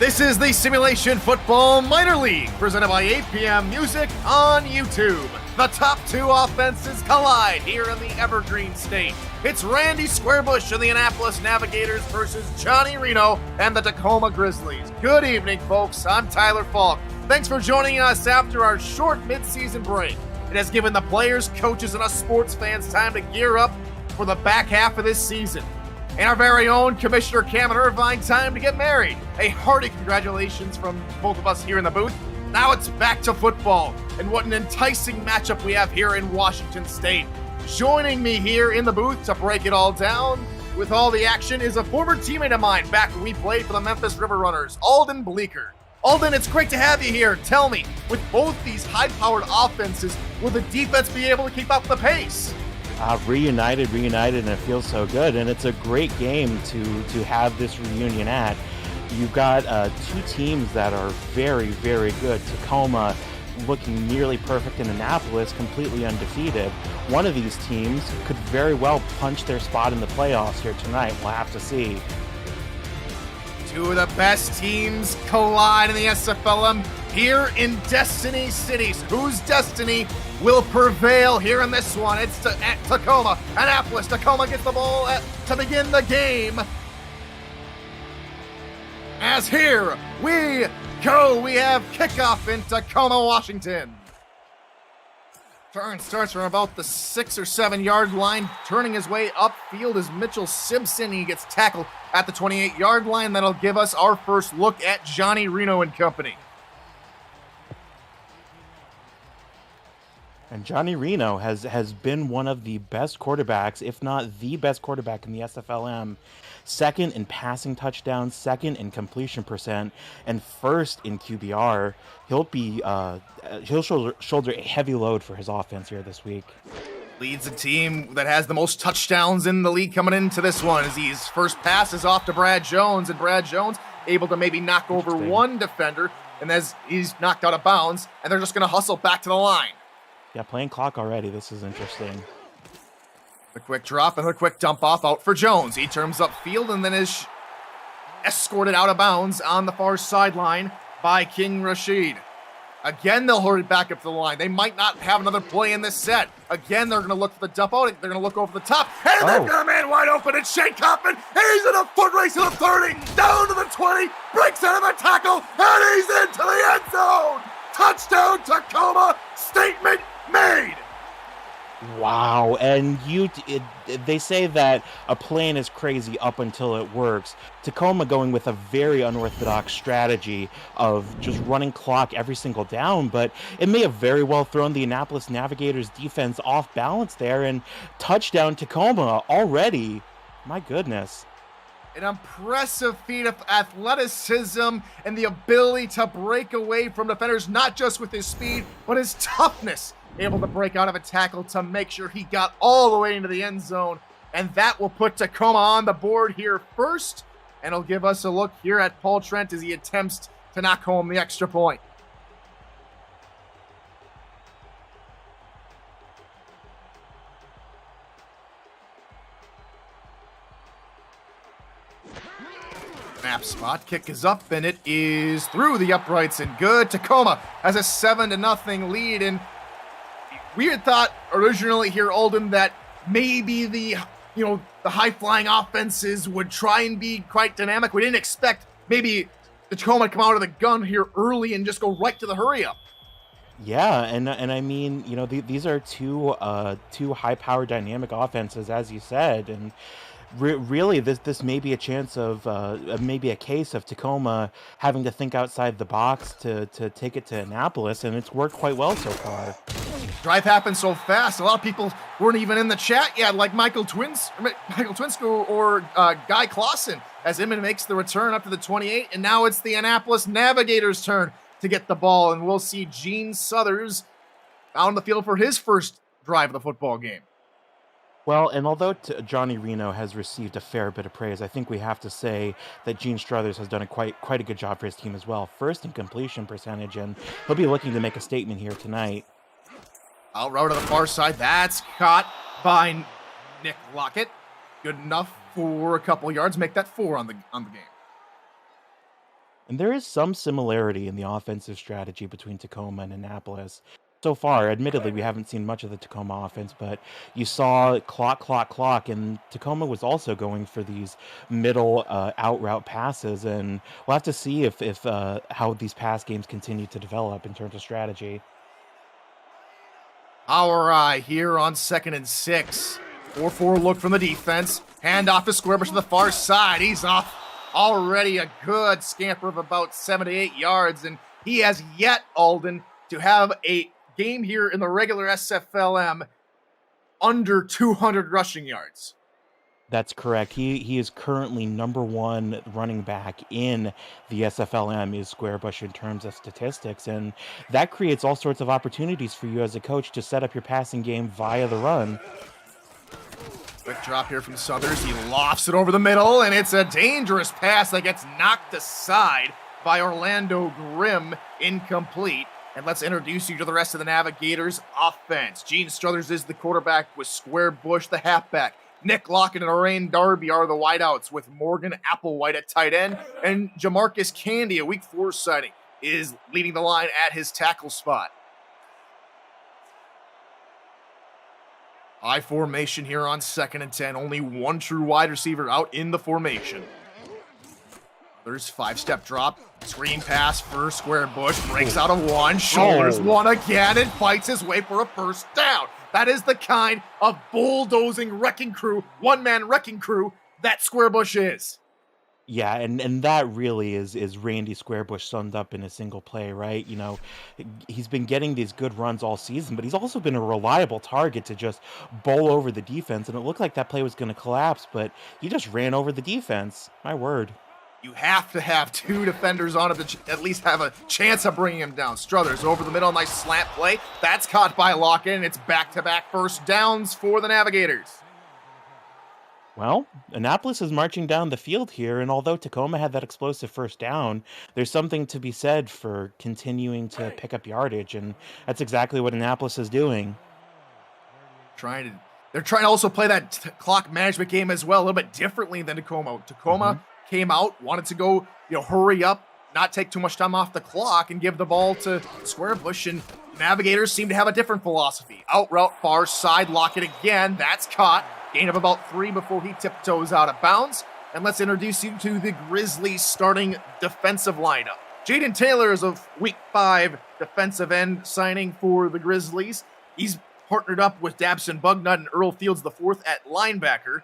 This is the Simulation Football Minor League, presented by 8 p.m. Music on YouTube. The top two offenses collide here in the Evergreen State. It's Randy Squarebush and the Annapolis Navigators versus Johnny Reno and the Tacoma Grizzlies. Good evening, folks. I'm Tyler Falk. Thanks for joining us after our short midseason break. It has given the players, coaches, and us sports fans time to gear up for the back half of this season. And our very own Commissioner Cameron Irvine, time to get married. A hearty congratulations from both of us here in the booth. Now it's back to football, and what an enticing matchup we have here in Washington State. Joining me here in the booth to break it all down with all the action is a former teammate of mine back when we played for the Memphis River Runners, Alden Bleeker. Alden, it's great to have you here. Tell me, with both these high-powered offenses, will the defense be able to keep up the pace? Reunited, and it feels so good, and it's a great game to have this reunion at. You've got two teams that are very, very good. Tacoma looking nearly perfect, and Annapolis completely undefeated. One of these teams could very well punch their spot in the playoffs here tonight. We'll have to see. Two of the best teams collide in the SFLm here in Destiny Cities. Whose destiny will prevail here in this one? It's Tacoma, Annapolis. Tacoma gets the ball to begin the game. As here we go, we have kickoff in Tacoma, Washington. Turn starts from about the 6 or 7 yard line, turning his way upfield as Mitchell Simpson. He gets tackled at the 28 yard line. That'll give us our first look at Johnny Reno and company. And Johnny Reno has been one of the best quarterbacks, if not the best quarterback in the SFLm. Second in passing touchdowns, second in completion percent, and first in QBR. He'll shoulder a heavy load for his offense here this week. Leads a team that has the most touchdowns in the league coming into this one, as his first pass is off to Brad Jones, and Brad Jones able to maybe knock over one defender, and as he's knocked out of bounds, and they're just going to hustle back to the line. Yeah, playing clock already. This is interesting. The quick drop and the quick dump off out for Jones. He turns upfield and then is escorted out of bounds on the far sideline by King Rashid. Again, they'll hurry back up to the line. They might not have another play in this set. Again, they're going to look for the dump out. They're going to look over the top. And they've got a man wide open. It's Shane Kaufman. He's in a foot race to the 30, down to the 20, breaks out of the tackle, and he's into the end zone. Touchdown, Tacoma. Statement made. Wow, and they say that a plan is crazy up until it works. Tacoma going with a very unorthodox strategy of just running clock every single down, but it may have very well thrown the Annapolis Navigators defense off balance there, and touchdown Tacoma already. My goodness. An impressive feat of athleticism and the ability to break away from defenders, not just with his speed, but his toughness. Able to break out of a tackle to make sure he got all the way into the end zone. And that will put Tacoma on the board here first. And it'll give us a look here at Paul Trent as he attempts to knock home the extra point. Snap spot, kick is up, and it is through the uprights and good. Tacoma has a 7-0 lead, and we had thought originally here, Alden, that maybe the high-flying offenses would try and be quite dynamic. We didn't expect maybe the Tacoma to come out of the gun here early and just go right to the hurry-up. Yeah, and I mean, these are two high-powered dynamic offenses, as you said, and really, this may be a chance of maybe a case of Tacoma having to think outside the box to take it to Annapolis, and it's worked quite well so far. Drive happened so fast. A lot of people weren't even in the chat yet, like Michael Twinsco or Guy Clausen, as Inman makes the return up to the 28, and now it's the Annapolis Navigators' turn to get the ball, and we'll see Gene Suthers out on the field for his first drive of the football game. Well, and although Johnny Reno has received a fair bit of praise, I think we have to say that Gene Struthers has done a quite a good job for his team as well. First in completion percentage, and he'll be looking to make a statement here tonight. Out route to the far side. That's caught by Nick Lockett. Good enough for a couple yards. Make that 4 on the game. And there is some similarity in the offensive strategy between Tacoma and Annapolis. So far, admittedly, we haven't seen much of the Tacoma offense, but you saw clock, clock, clock, and Tacoma was also going for these middle out route passes, and we'll have to see if how these pass games continue to develop in terms of strategy. All right, here on 2nd and 6. 4-4 look from the defense. Hand off to Squarebush to the far side. He's off already a good scamper of about 7 to 8 yards, and he has yet, Alden, to have a game here in the regular SFLm under 200 rushing yards. That's correct. He is currently number one running back in the SFLM is Squarebush in terms of statistics, and that creates all sorts of opportunities for you as a coach to set up your passing game via the run. Quick drop here from Southers. He lofts it over the middle, and it's a dangerous pass that gets knocked aside by Orlando Grimm, incomplete. And let's introduce you to the rest of the Navigators' offense. Gene Struthers is the quarterback with Squarebush the halfback. Nick Lockett and Lorraine Darby are the wideouts with Morgan Applewhite at tight end. And Jamarcus Candy, a week 4 sighting, is leading the line at his tackle spot. High formation here on 2nd and 10. Only one true wide receiver out in the formation. There's 5-step drop. Screen pass for Squarebush. Breaks out of one. Shoulders one again and fights his way for a first down. That is the kind of bulldozing wrecking crew, one-man wrecking crew that Squarebush is. Yeah, and that really is Randy Squarebush summed up in a single play, right? You know, he's been getting these good runs all season, but he's also been a reliable target to just bowl over the defense, and it looked like that play was going to collapse, but he just ran over the defense. My word. You have to have 2 defenders on it to at least have a chance of bringing him down. Struthers over the middle, nice slant play. That's caught by Lockett, and it's back-to-back first downs for the Navigators. Well, Annapolis is marching down the field here, and although Tacoma had that explosive first down, there's something to be said for continuing to pick up yardage, and that's exactly what Annapolis is doing. They're trying to also play that clock management game as well, a little bit differently than Tacoma. Tacoma came out, wanted to go, hurry up, not take too much time off the clock, and give the ball to Squarebush, and Navigators seem to have a different philosophy. Out route, far side, Lockett again, that's caught. Gain of about 3 before he tiptoes out of bounds. And let's introduce you to the Grizzlies starting defensive lineup. Jaden Taylor is a week 5 defensive end signing for the Grizzlies. He's partnered up with Dabson Bugnut and Earl Fields IV at linebacker.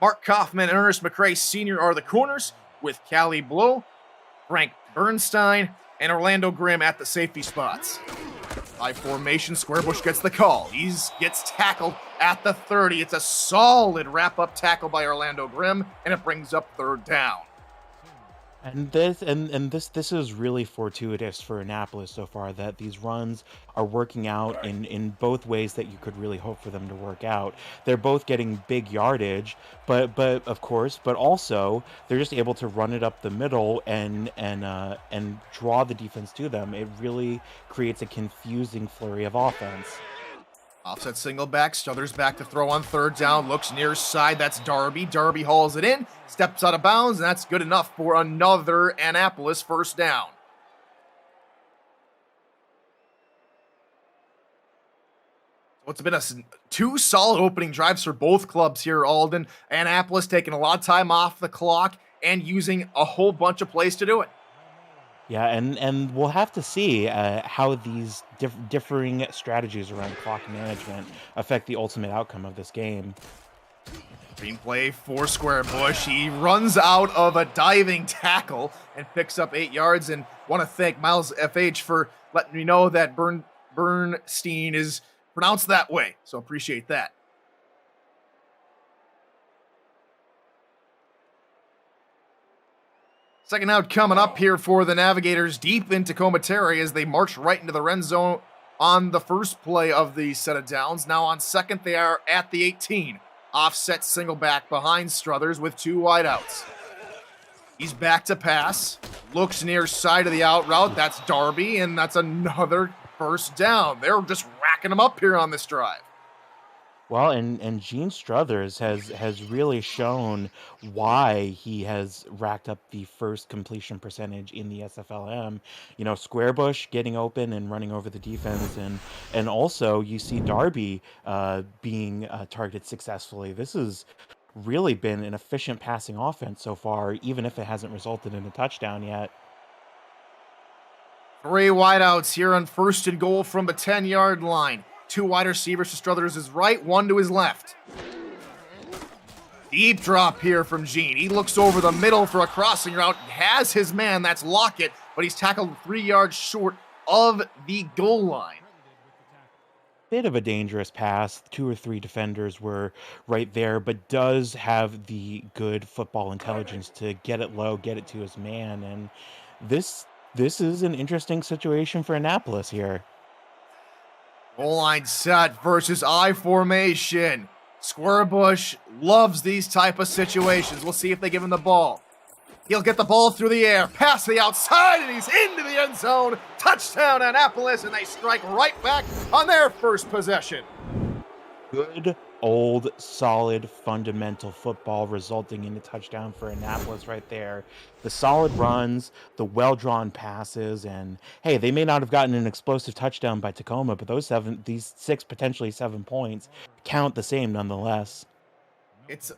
Mark Kaufman and Ernest McRae Sr. are the corners, with Callie Blow, Frank Bernstein, and Orlando Grimm at the safety spots. High formation, Squarebush gets the call. He gets tackled at the 30. It's a solid wrap-up tackle by Orlando Grimm, and it brings up 3rd down. And this is really fortuitous for Annapolis so far, that these runs are working out in both ways that you could really hope for them to work out. They're both getting big yardage, but of course, but also they're just able to run it up the middle and draw the defense to them. It really creates a confusing flurry of offense. Offset single back, Struthers back to throw on 3rd down, looks near side, that's Darby. Darby hauls it in, steps out of bounds, and that's good enough for another Annapolis first down. So it's been 2 solid opening drives for both clubs here, Alden. Annapolis taking a lot of time off the clock and using a whole bunch of plays to do it. Yeah, and we'll have to see how these differing strategies around clock management affect the ultimate outcome of this game. Green play for Squarebush. He runs out of a diving tackle and picks up 8 yards. And want to thank Miles FH for letting me know that Bernstein is pronounced that way. So appreciate that. Second out coming up here for the Navigators deep in Tacoma territory as they march right into the red zone on the first play of the set of downs. Now on 2nd, they are at the 18. Offset single back behind Struthers with 2 wideouts. He's back to pass. Looks near side of the out route. That's Darby, and that's another first down. They're just racking them up here on this drive. Well, and Gene Struthers has really shown why he has racked up the first completion percentage in the SFLM. You know, Squarebush getting open and running over the defense, and also you see Darby being targeted successfully. This has really been an efficient passing offense so far, even if it hasn't resulted in a touchdown yet. 3 wideouts here on 1st and goal from the 10-yard line. 2 wide receivers to Struthers' right, 1 to his left. Deep drop here from Gene. He looks over the middle for a crossing route, has his man, that's Lockett, but he's tackled 3 yards short of the goal line. Bit of a dangerous pass. 2 or 3 defenders were right there, but does have the good football intelligence to get it low, get it to his man, and this this is an interesting situation for Annapolis here. Goal line set versus I formation. Squarebush loves these type of situations. We'll see if they give him the ball. He'll get the ball through the air, pass to the outside, and he's into the end zone. Touchdown, Annapolis, and they strike right back on their first possession. Good old solid fundamental football resulting in a touchdown for Annapolis right there. The solid runs, the well-drawn passes, and hey, they may not have gotten an explosive touchdown by Tacoma, but these 6 potentially 7 points count the same nonetheless. It's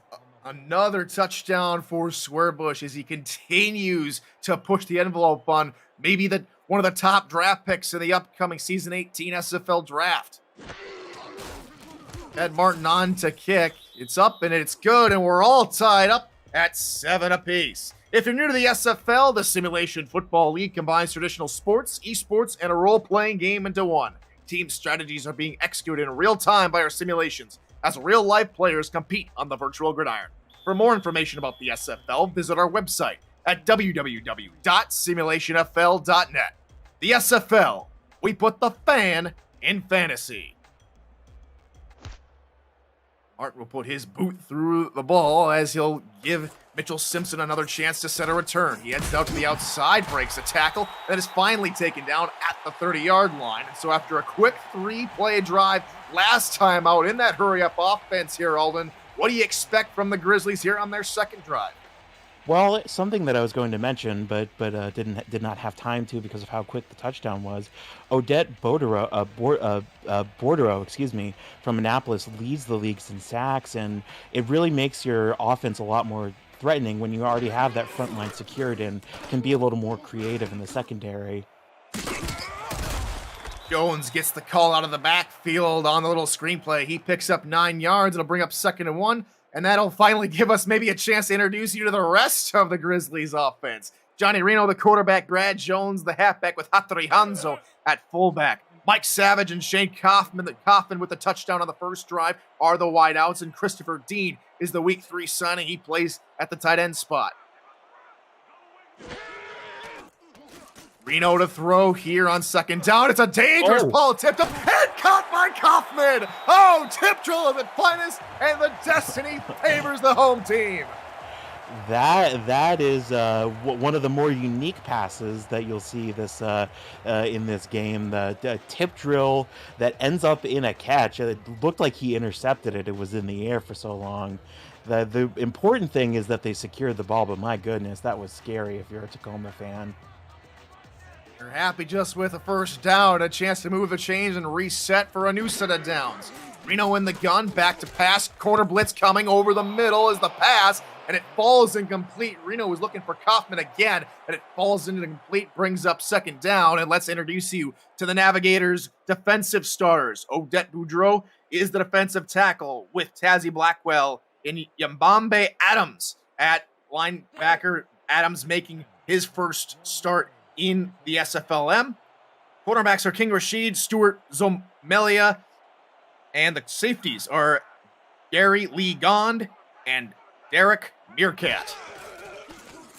another touchdown for Squarebush as he continues to push the envelope on maybe one of the top draft picks in the upcoming season 18 SFL draft. Ed Martin on to kick. It's up and it's good, and we're all tied up at 7 apiece. If you're new to the SFL, the Simulation Football League combines traditional sports, esports, and a role-playing game into one. Team strategies are being executed in real time by our simulations as real-life players compete on the virtual gridiron. For more information about the SFL, visit our website at www.simulationfl.net. The SFL, we put the fan in fantasy. Martin will put his boot through the ball as he'll give Mitchell Simpson another chance to set a return. He heads out to the outside, breaks a tackle, that is finally taken down at the 30-yard line. And so after a quick 3-play drive last time out in that hurry-up offense here, Alden, what do you expect from the Grizzlies here on their second drive? Well, something that I was going to mention, but did not have time to because of how quick the touchdown was. Odette Bordereau, excuse me, from Annapolis leads the leagues in sacks, and it really makes your offense a lot more threatening when you already have that front line secured and can be a little more creative in the secondary. Jones gets the call out of the backfield on the little screenplay. He picks up 9 yards. It'll bring up 2nd and 1. And that'll finally give us maybe a chance to introduce you to the rest of the Grizzlies offense. Johnny Reno, the quarterback, Brad Jones, the halfback, with Hattori Hanzo at fullback. Mike Savage and Shane Kaufman with the touchdown on the first drive are the wideouts, and Christopher Dean is the week 3 signing. He plays at the tight end spot. Reno to throw here on 2nd down. It's a dangerous ball tipped up and caught by Kaufman. Oh, tip drill of the finest, and the destiny favors the home team. That is one of the more unique passes that you'll see in this game. The tip drill that ends up in a catch. It looked like he intercepted it. It was in the air for so long. The important thing is that they secured the ball, but my goodness, that was scary if you're a Tacoma fan. You're happy just with a first down, a chance to move the chains and reset for a new set of downs. Reno in the gun, back to pass, corner blitz coming over the middle is the pass, and it falls incomplete. Reno is looking for Kaufman again, and it falls into incomplete, brings up 2nd down, and let's introduce you to the Navigators' defensive starters. Odette Boudreau is the defensive tackle with Tazzy Blackwell and Yambambe Adams at linebacker. Adams making his first start in the SFLM. Quarterbacks are King Rashid, Stuart Zomelia, and the safeties are Gary Lee Gond and Derek Meerkat.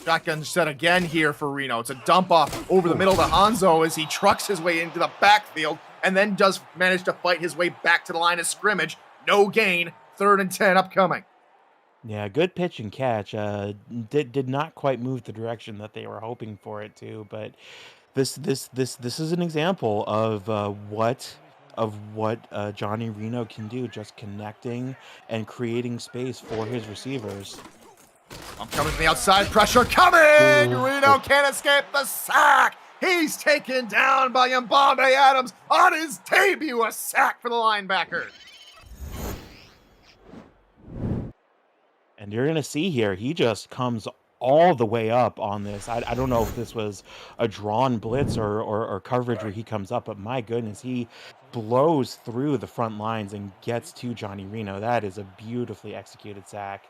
Shotgun set again here for Reno. It's a dump off over the middle to Hanzo as he trucks his way into the backfield and then does manage to fight his way back to the line of scrimmage. No gain, 3rd and 10 upcoming. Yeah, good pitch and catch. Did not quite move the direction that they were hoping for it to, but this is an example of what of what Johnny Reno can do, just connecting and creating space for his receivers. I'm coming from the outside, pressure coming! Ooh. Reno can't escape the sack! He's taken down by Mbambe Adams on his debut, a sack for the linebacker. And you're going to see here, he just comes all the way up on this. I don't know if this was a drawn blitz or coverage where he comes up, but my goodness, he blows through the front lines and gets to Johnny Reno. That is a beautifully executed sack.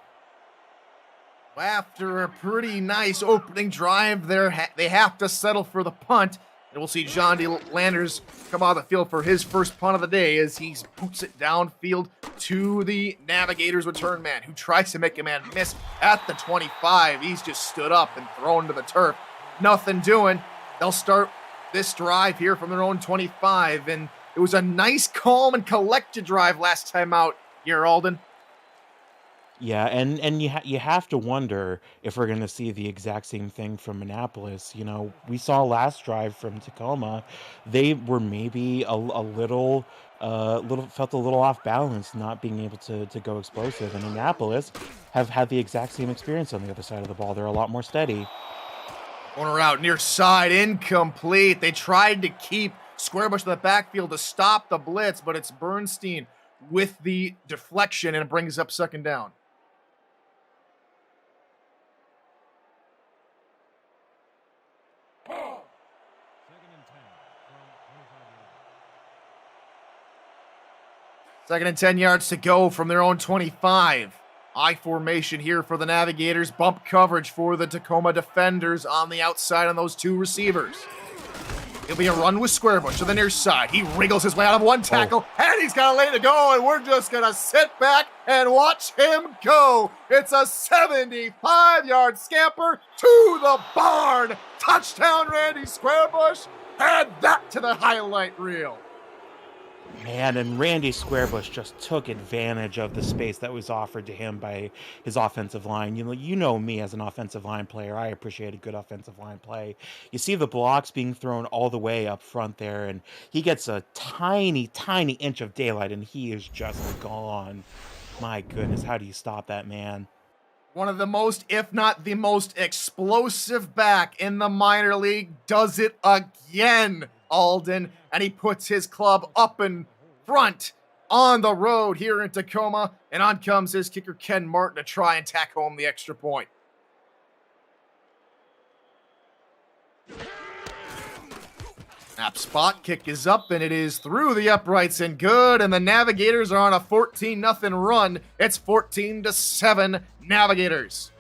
After a pretty nice opening drive there, they have to settle for the punt. And we'll see John D. Landers come out of the field for his first punt of the day as he boots it downfield to the Navigators return man, who tries to make a man miss at the 25. He's just stood up and thrown to the turf. Nothing doing. They'll start this drive here from their own 25. And it was a nice, calm, and collected drive last time out here, Alden. Yeah, and you have to wonder if we're going to see the exact same thing from Annapolis. You know, we saw last drive from Tacoma, they were maybe a little felt a little off balance, not being able to go explosive. And Annapolis have had the exact same experience on the other side of the ball. They're a lot more steady. Corner out near side, incomplete. They tried to keep Squarebush in the backfield to stop the blitz, but it's Bernstein with the deflection, and it brings up second down. Second and 10 yards to go from their own 25. I formation here for the Navigators. Bump coverage for the Tacoma defenders on the outside on those two receivers. It'll be a run with Squarebush to the near side. He wriggles his way out of one tackle, and he's got a lane to go, and we're just going to sit back and watch him go. It's a 75-yard scamper to the barn. Touchdown, Randy Squarebush. Add that to the highlight reel. Man, and Randy Squarebush just took advantage of the space that was offered to him by his offensive line. You know me as an offensive line player. I appreciate a good offensive line play. You see the blocks being thrown all the way up front there, and he gets a tiny, tiny inch of daylight, and he is just gone. My goodness, how do you stop that man? One of the most, if not the most explosive back in the minor league does it again, Alden, and he puts his club up in front on the road here in Tacoma, and on comes his kicker Ken Martin to try and tack home the extra point. Snap spot, kick is up, and it is through the uprights and good, and the Navigators are on a 14-0 run. It's 14-7 Navigators.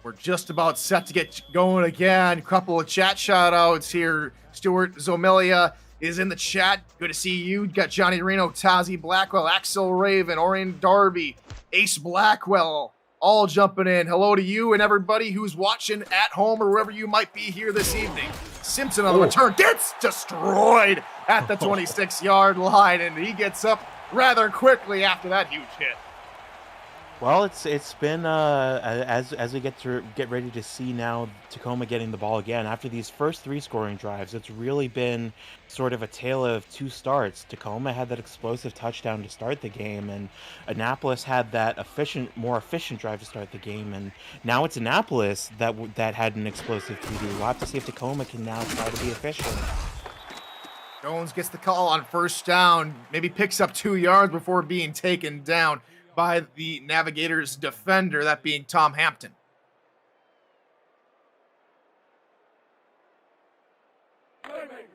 We're just about set to get going again. A couple of chat shout-outs here. Stuart Zomilia is in the chat. Good to see you. Got Johnny Reno, Tazi Blackwell, Axel Raven, Orion Darby, Ace Blackwell, all jumping in. Hello to you and everybody who's watching at home or wherever you might be here this evening. Simpson on the return gets destroyed at the 26-yard line, and he gets up rather quickly after that huge hit. Well, it's been as we get ready to see now Tacoma getting the ball again after these first three scoring drives. It's really been sort of a tale of two starts. Tacoma had that explosive touchdown to start the game, and Annapolis had that more efficient drive to start the game. And now it's Annapolis that had an explosive TD. We'll have to see if Tacoma can now try to be efficient. Jones gets the call on first down, maybe picks up 2 yards before being taken down by the Navigators defender, that being Tom Hampton.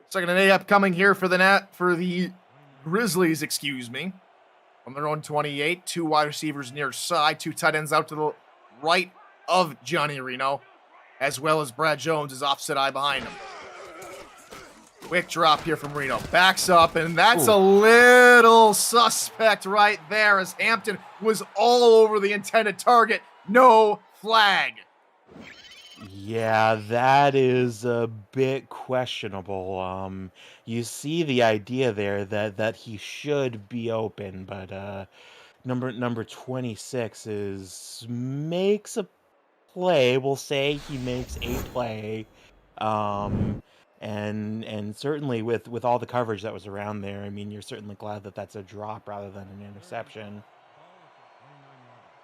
Second and 8 upcoming here for the Grizzlies, from their own 28. Two wide receivers near side, two tight ends out to the right of Johnny Reno, as well as Brad Jones is offset eye behind him. Quick drop here from Reno. Backs up, and that's a little suspect right there as Hampton was all over the intended target. No flag. Yeah, that is a bit questionable. You see the idea there that he should be open, but number 26 makes a play. We'll say he makes a play. Um, and certainly with all the coverage that was around there, I mean, you're certainly glad that that's a drop rather than an interception.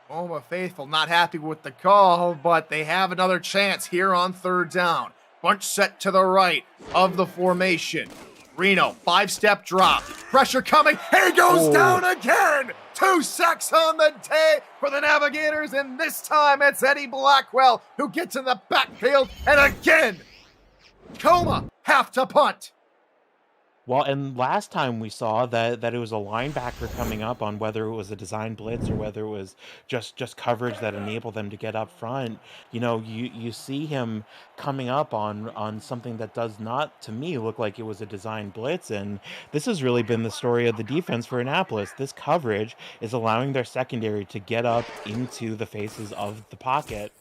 Oklahoma faithful not happy with the call, but they have another chance here on third down. Bunch set to the right of the formation. Reno, 5-step drop. Pressure coming. He goes down again. 2 sacks on the day for the Navigators, and this time it's Eddie Blackwell who gets in the backfield, and again, Tacoma have to punt. Well, and last time we saw that it was a linebacker coming up on whether it was a design blitz or whether it was just coverage that enabled them to get up front. You know, you see him coming up on something that does not, to me, look like it was a design blitz. And this has really been the story of the defense for Annapolis. This coverage is allowing their secondary to get up into the faces of the pocket.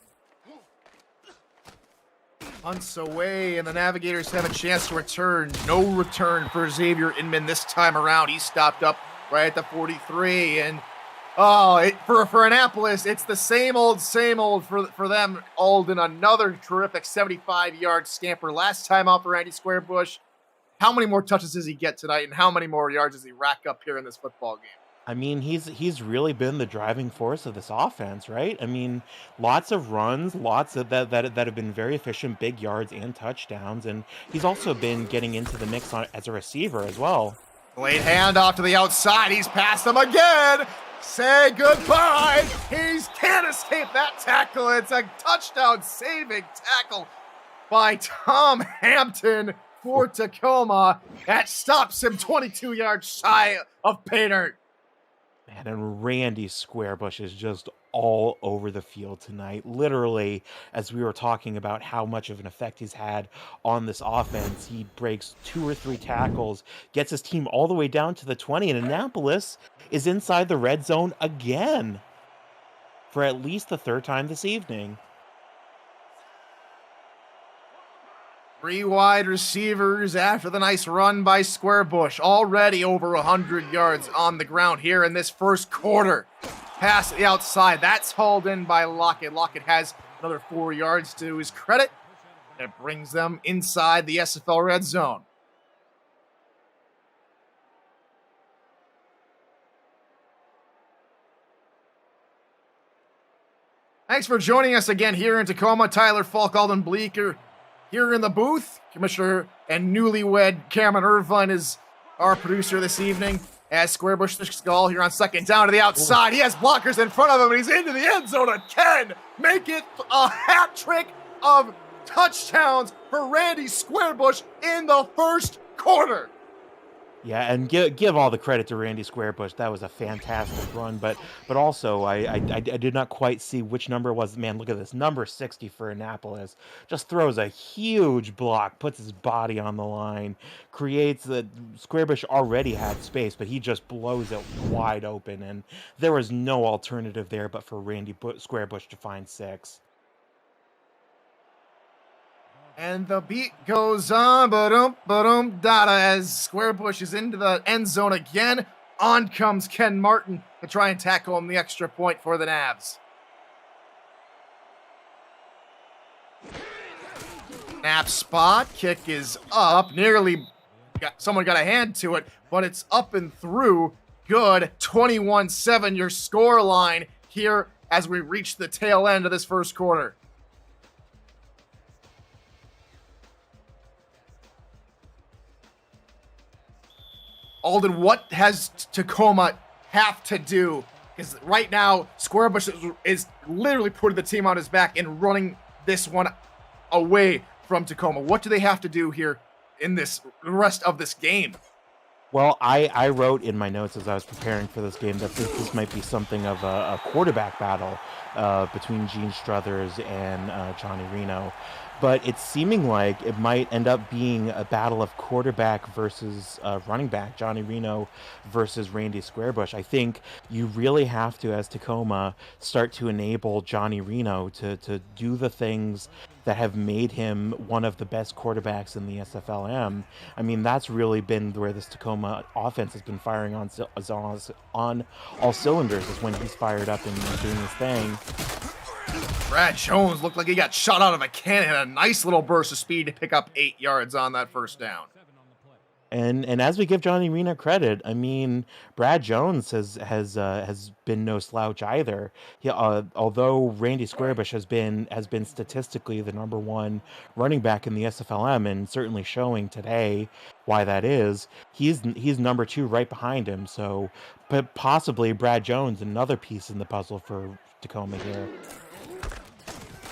Punts away, and the Navigators have a chance to return. No return for Xavier Inman this time around. He stopped up right at the 43, and for Annapolis, it's the same old for them. Alden, another terrific 75-yard scamper. Last time out for Randy Squarebush. How many more touches does he get tonight, and how many more yards does he rack up here in this football game? I mean, he's really been the driving force of this offense, right? I mean, lots of runs, lots of that have been very efficient, big yards and touchdowns, and he's also been getting into the mix as a receiver as well. Late handoff to the outside. He's passed him again. Say goodbye. He can't escape that tackle. It's a touchdown-saving tackle by Tom Hampton for Tacoma. That stops him 22 yards shy of pay dirt. Man, and Randy Squarebush is just all over the field tonight. Literally, as we were talking about how much of an effect he's had on this offense, he breaks 2 or 3 tackles, gets his team all the way down to the 20, and Annapolis is inside the red zone again for at least the 3rd time this evening. 3 wide receivers after the nice run by Squarebush. Already over 100 yards on the ground here in this first quarter. Pass to the outside. That's hauled in by Lockett. Lockett has another 4 yards to his credit. It brings them inside the SFL red zone. Thanks for joining us again here in Tacoma. Tyler Falk, Alden Bleeker here in the booth. Commissioner and newlywed Cameron Irvine is our producer this evening. As Squarebush the skull here on 2nd down to the outside. He has blockers in front of him, and he's into the end zone again. Make it a hat trick of touchdowns for Randy Squarebush in the first quarter. Yeah, and give all the credit to Randy Squarebush. That was a fantastic run, but also I did not quite see which number it was. Man, look at this, number 60 for Annapolis. Just throws a huge block, puts his body on the line, creates the Squarebush already had space, but he just blows it wide open, and there was no alternative there but for Randy Squarebush to find 6. And the beat goes on, dada, as Squarebush is into the end zone again. On comes Ken Martin to try and tackle him the extra point for the Navs. Snap spot, kick is up, someone got a hand to it, but it's up and through. Good, 21-7 your score line here as we reach the tail end of this first quarter. Alden, what has Tacoma have to do? Because right now, Squarebush is literally putting the team on his back and running this one away from Tacoma. What do they have to do here in the rest of this game? Well, I wrote in my notes as I was preparing for this game that this might be something of a quarterback battle between Gene Struthers and Johnny Reno. But it's seeming like it might end up being a battle of quarterback versus running back, Johnny Reno versus Randy Squarebush. I think you really have to, as Tacoma, start to enable Johnny Reno to do the things that have made him one of the best quarterbacks in the SFLm. I mean, that's really been where this Tacoma offense has been firing on all cylinders, is when he's fired up and doing his thing. Brad Jones looked like he got shot out of a cannon, had a nice little burst of speed to pick up 8 yards on that first down. And as we give Johnny Reno credit, I mean, Brad Jones has been no slouch either. Although Randy Squarebush has been statistically the number one running back in the SFLm, and certainly showing today why that is. He's number 2 right behind him. So, but possibly Brad Jones, another piece in the puzzle for Tacoma here.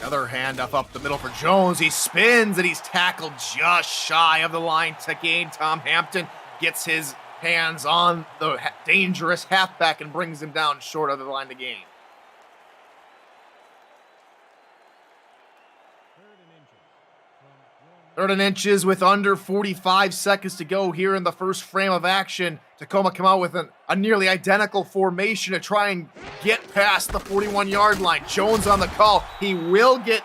Another handoff up the middle for Jones. He spins and he's tackled just shy of the line to gain. Tom Hampton gets his hands on the dangerous halfback and brings him down short of the line to gain. Third and inches with under 45 seconds to go here in the first frame of action. Tacoma come out with a nearly identical formation to try and get past the 41-yard line. Jones on the call. He will get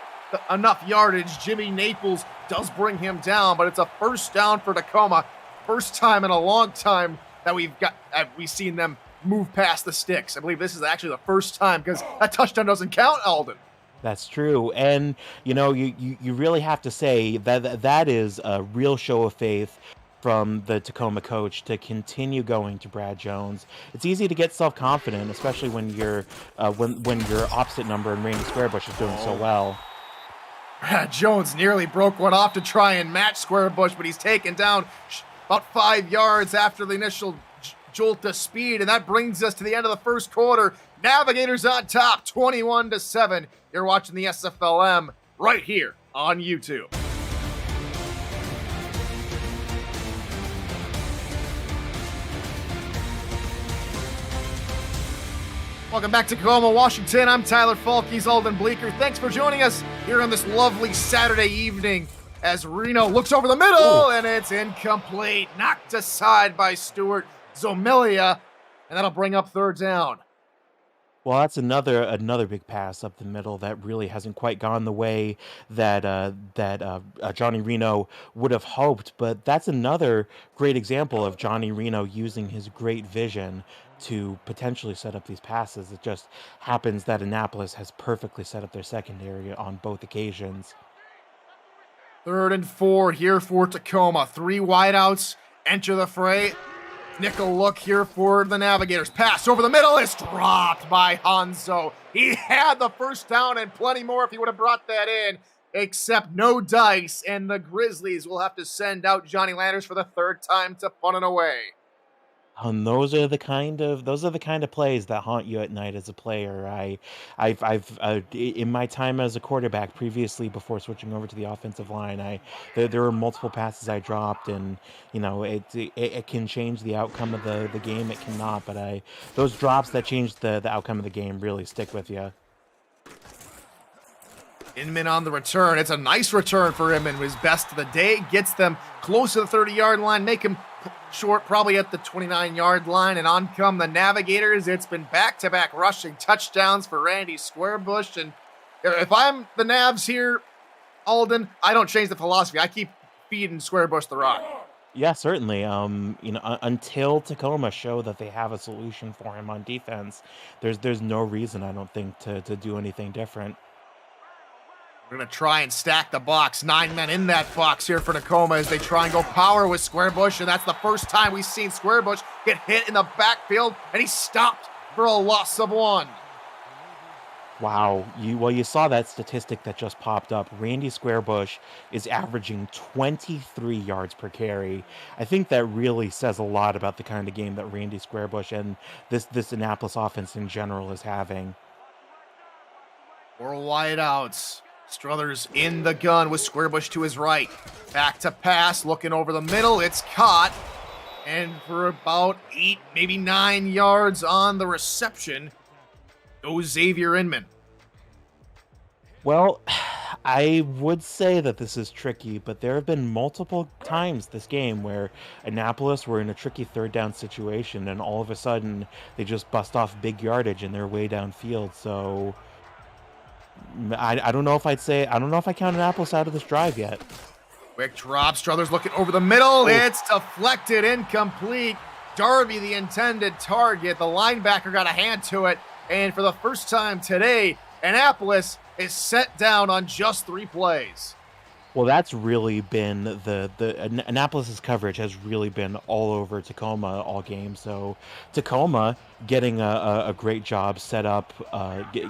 enough yardage. Jimmy Naples does bring him down, but it's a first down for Tacoma. First time in a long time that we've seen them move past the sticks. I believe this is actually the first time, because that touchdown doesn't count, Alden. That's true. And, you know, you really have to say that is a real show of faith from the Tacoma coach to continue going to Brad Jones. It's easy to get self-confident, especially when you're when your opposite number and Randy Squarebush is doing so well. Brad Jones nearly broke one off to try and match Squarebush, but he's taken down about 5 yards after the initial jolt of speed, and that brings us to the end of the first quarter. Navigators on top, 21-7. You're watching the SFLm right here on YouTube. Welcome back to Tacoma, Washington. I'm Tyler Falk. He's Alden Bleeker. Thanks for joining us here on this lovely Saturday evening as Reno looks over the middle, and it's incomplete. Knocked aside by Stuart Zomilia, and that'll bring up third down. Well, that's another big pass up the middle that really hasn't quite gone the way that Johnny Reno would have hoped. But that's another great example of Johnny Reno using his great vision to potentially set up these passes. It just happens that Annapolis has perfectly set up their secondary on both occasions. 3rd and 4 here for Tacoma. 3 wideouts enter the fray. Nickel look here for the Navigators. Pass over the middle is dropped by Hanzo. He had the first down and plenty more if he would have brought that in, except no dice, and the Grizzlies will have to send out Johnny Landers for the 3rd time to punt it away. And those are the kind of plays that haunt you at night as a player. I've in my time as a quarterback previously, before switching over to the offensive line, there were multiple passes I dropped, and you know it can change the outcome of the game. It cannot, but those drops that change the outcome of the game really stick with you. Inman on the return. It's a nice return for Inman. His best of the day. Gets them close to the 30-yard line. Make him short, probably at the 29-yard line. And on come the Navigators. It's been back-to-back rushing touchdowns for Randy Squarebush. And if I'm the Navs here, Alden, I don't change the philosophy. I keep feeding Squarebush the rock. Yeah, certainly. Until Tacoma show that they have a solution for him on defense, there's no reason, I don't think, to do anything different. We're going to try and stack the box. 9 men in that box here for Tacoma as they try and go power with Squarebush, and that's the first time we've seen Squarebush get hit in the backfield, and he stopped for a loss of 1. Wow. You saw that statistic that just popped up. Randy Squarebush is averaging 23 yards per carry. I think that really says a lot about the kind of game that Randy Squarebush and this Annapolis offense in general is having. 4 wideouts. Struthers in the gun with Squarebush to his right. Back to pass, looking over the middle. It's caught. And for about 8, maybe 9 yards on the reception goes Xavier Inman. Well, I would say that this is tricky, but there have been multiple times this game where Annapolis were in a tricky 3rd down situation, and all of a sudden they just bust off big yardage and they're way downfield. So I don't know if I count Annapolis out of this drive yet. Quick drop. Struthers looking over the middle. It's deflected, incomplete. Darby, the intended target. The linebacker got a hand to it. And for the first time today, Annapolis is set down on just 3 plays. Well, that's really been Annapolis's coverage has really been all over Tacoma all game. So Tacoma getting a great job set up,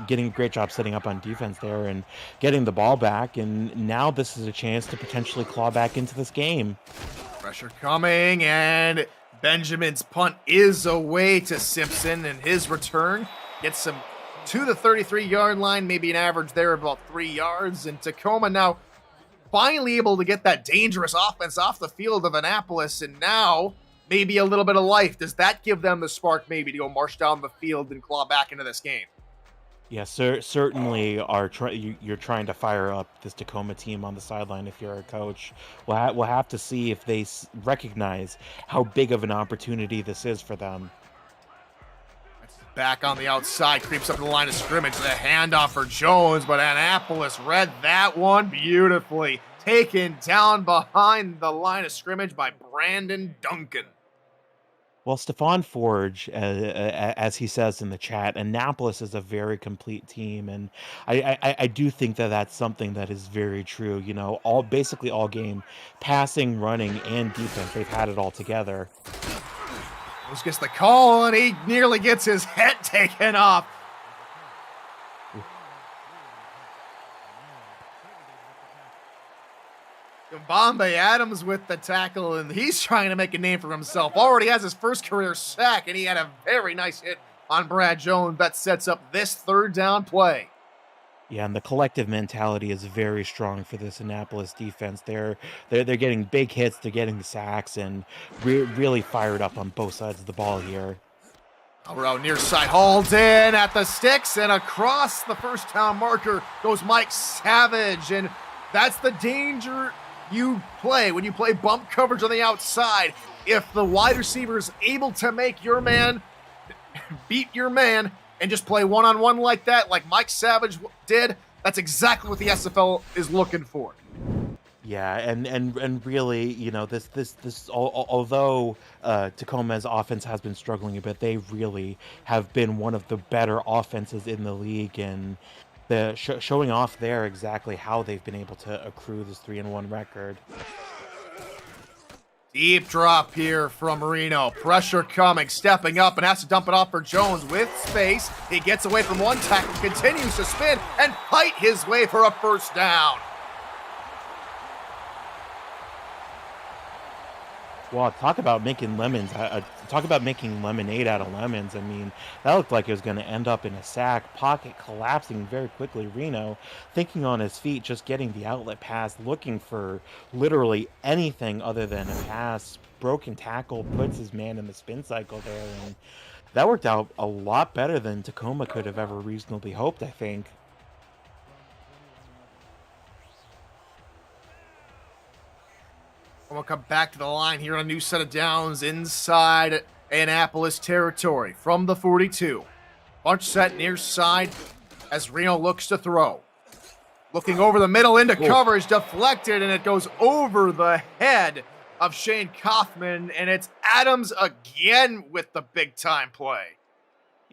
getting a great job setting up on defense there and getting the ball back. And now this is a chance to potentially claw back into this game. Pressure coming, and Benjamin's punt is away to Simpson, and his return gets him to the 33-yard line, maybe an average there of about 3 yards. And Tacoma now finally able to get that dangerous offense off the field of Annapolis, and now maybe a little bit of life. Does that give them the spark maybe to go march down the field and claw back into this game? Yeah, certainly you're trying to fire up this Tacoma team on the sideline if you're a coach. We'll have to see if they recognize how big of an opportunity this is for them. Back on the outside, creeps up to the line of scrimmage. The handoff for Jones, but Annapolis read that one beautifully. Taken down behind the line of scrimmage by Brandon Duncan. Well, Stefan Forge, as he says in the chat, Annapolis is a very complete team, and I do think that that's something that is very true. You know, basically all game, passing, running, and defense, they've had it all together. Jones gets the call, and he nearly gets his head taken off. Bombay Adams with the tackle, and he's trying to make a name for himself. Already has his first career sack, and he had a very nice hit on Brad Jones that sets up this 3rd down play. Yeah, and the collective mentality is very strong for this Annapolis defense. They're getting big hits, they're getting sacks, and really fired up on both sides of the ball here. Around near side, hauled in at the sticks, and across the first down marker goes Mike Savage, and that's the danger you play when you play bump coverage on the outside. If the wide receiver is able to make your man beat your man and just play one-on-one like that, like Mike Savage did, that's exactly what the SFL is looking for. Yeah, and really, you know, this although Tacoma's offense has been struggling a bit, they really have been one of the better offenses in the league, and the showing off there exactly how they've been able to accrue this 3-1 record. Deep drop here from Marino. Pressure coming, stepping up, and has to dump it off for Jones with space. He gets away from one tackle, continues to spin, and fight his way for a 1st down. Well, talk about making lemons. Talk about making lemonade out of lemons. I mean, that looked like it was going to end up in a sack. Pocket collapsing very quickly. Reno thinking on his feet, just getting the outlet pass, looking for literally anything other than a pass. Broken tackle, puts his man in the spin cycle there. And that worked out a lot better than Tacoma could have ever reasonably hoped, I think. We'll come back to the line here on a new set of downs inside Annapolis territory from the 42. Bunch set near side as Reno looks to throw. Looking over the middle into coverage, deflected, and it goes over the head of Shane Kaufman, and it's Adams again with the big-time play.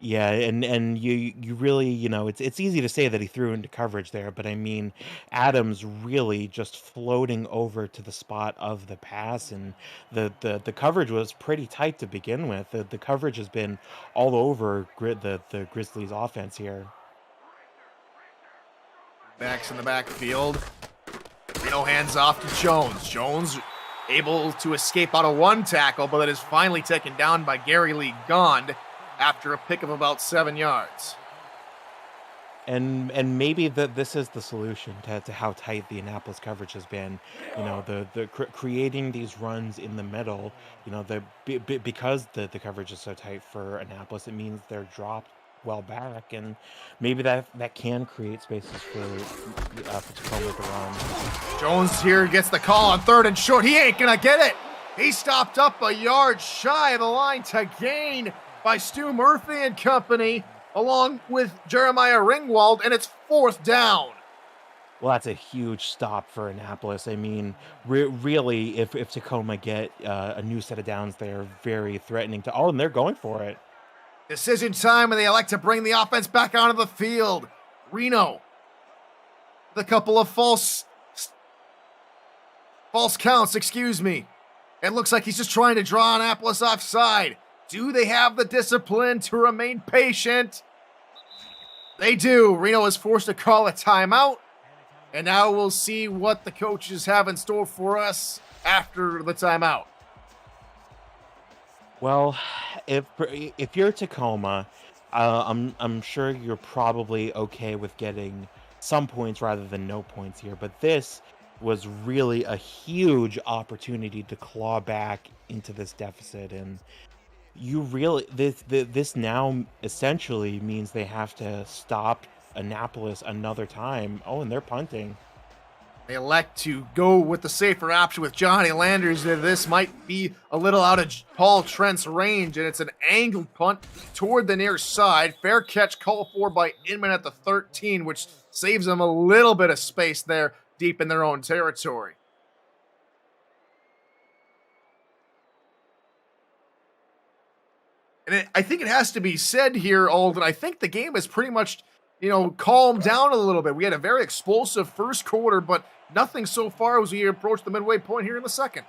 Yeah, and you really, you know, it's easy to say that he threw into coverage there, but I mean, Adams really just floating over to the spot of the pass, and the coverage was pretty tight to begin with. The coverage has been all over the Grizzlies' offense here. Backs in the backfield. Reno hands off to Jones. Jones able to escape out of one tackle, but it is finally taken down by Gary Lee Gond after a pick of about 7 yards. And maybe this is the solution to how tight the Annapolis coverage has been. You know, creating these runs in the middle. You know, because the coverage is so tight for Annapolis, it means they're dropped well back, and maybe that can create spaces for Tacoma to run. Jones here gets the call on 3rd and short. He ain't gonna get it. He stopped up a yard shy of the line to gain by Stu Murphy and company, along with Jeremiah Ringwald, and it's 4th down. Well, that's a huge stop for Annapolis. I mean, really, if Tacoma get a new set of downs, they're very threatening to and they're going for it. Decision time, and they elect to bring the offense back onto the field. Reno, the couple of false counts, excuse me. It looks like he's just trying to draw Annapolis offside. Do they have the discipline to remain patient? They do. Reno is forced to call a timeout. And now we'll see what the coaches have in store for us after the timeout. Well, if you're Tacoma, I'm sure you're probably okay with getting some points rather than no points here, but this was really a huge opportunity to claw back into this deficit, and you really this now essentially means they have to stop Annapolis another time. Oh, and they're punting. They elect to go with the safer option with Johnny Landers. This might be a little out of Paul Trent's range, and it's an angled punt toward the near side. Fair catch called for by Inman at the 13, which saves them a little bit of space there deep in their own territory. And I think it has to be said here, Alden, I think the game is pretty much, calmed down a little bit. We had a very explosive first quarter, but nothing so far as we approach the midway point here in the second.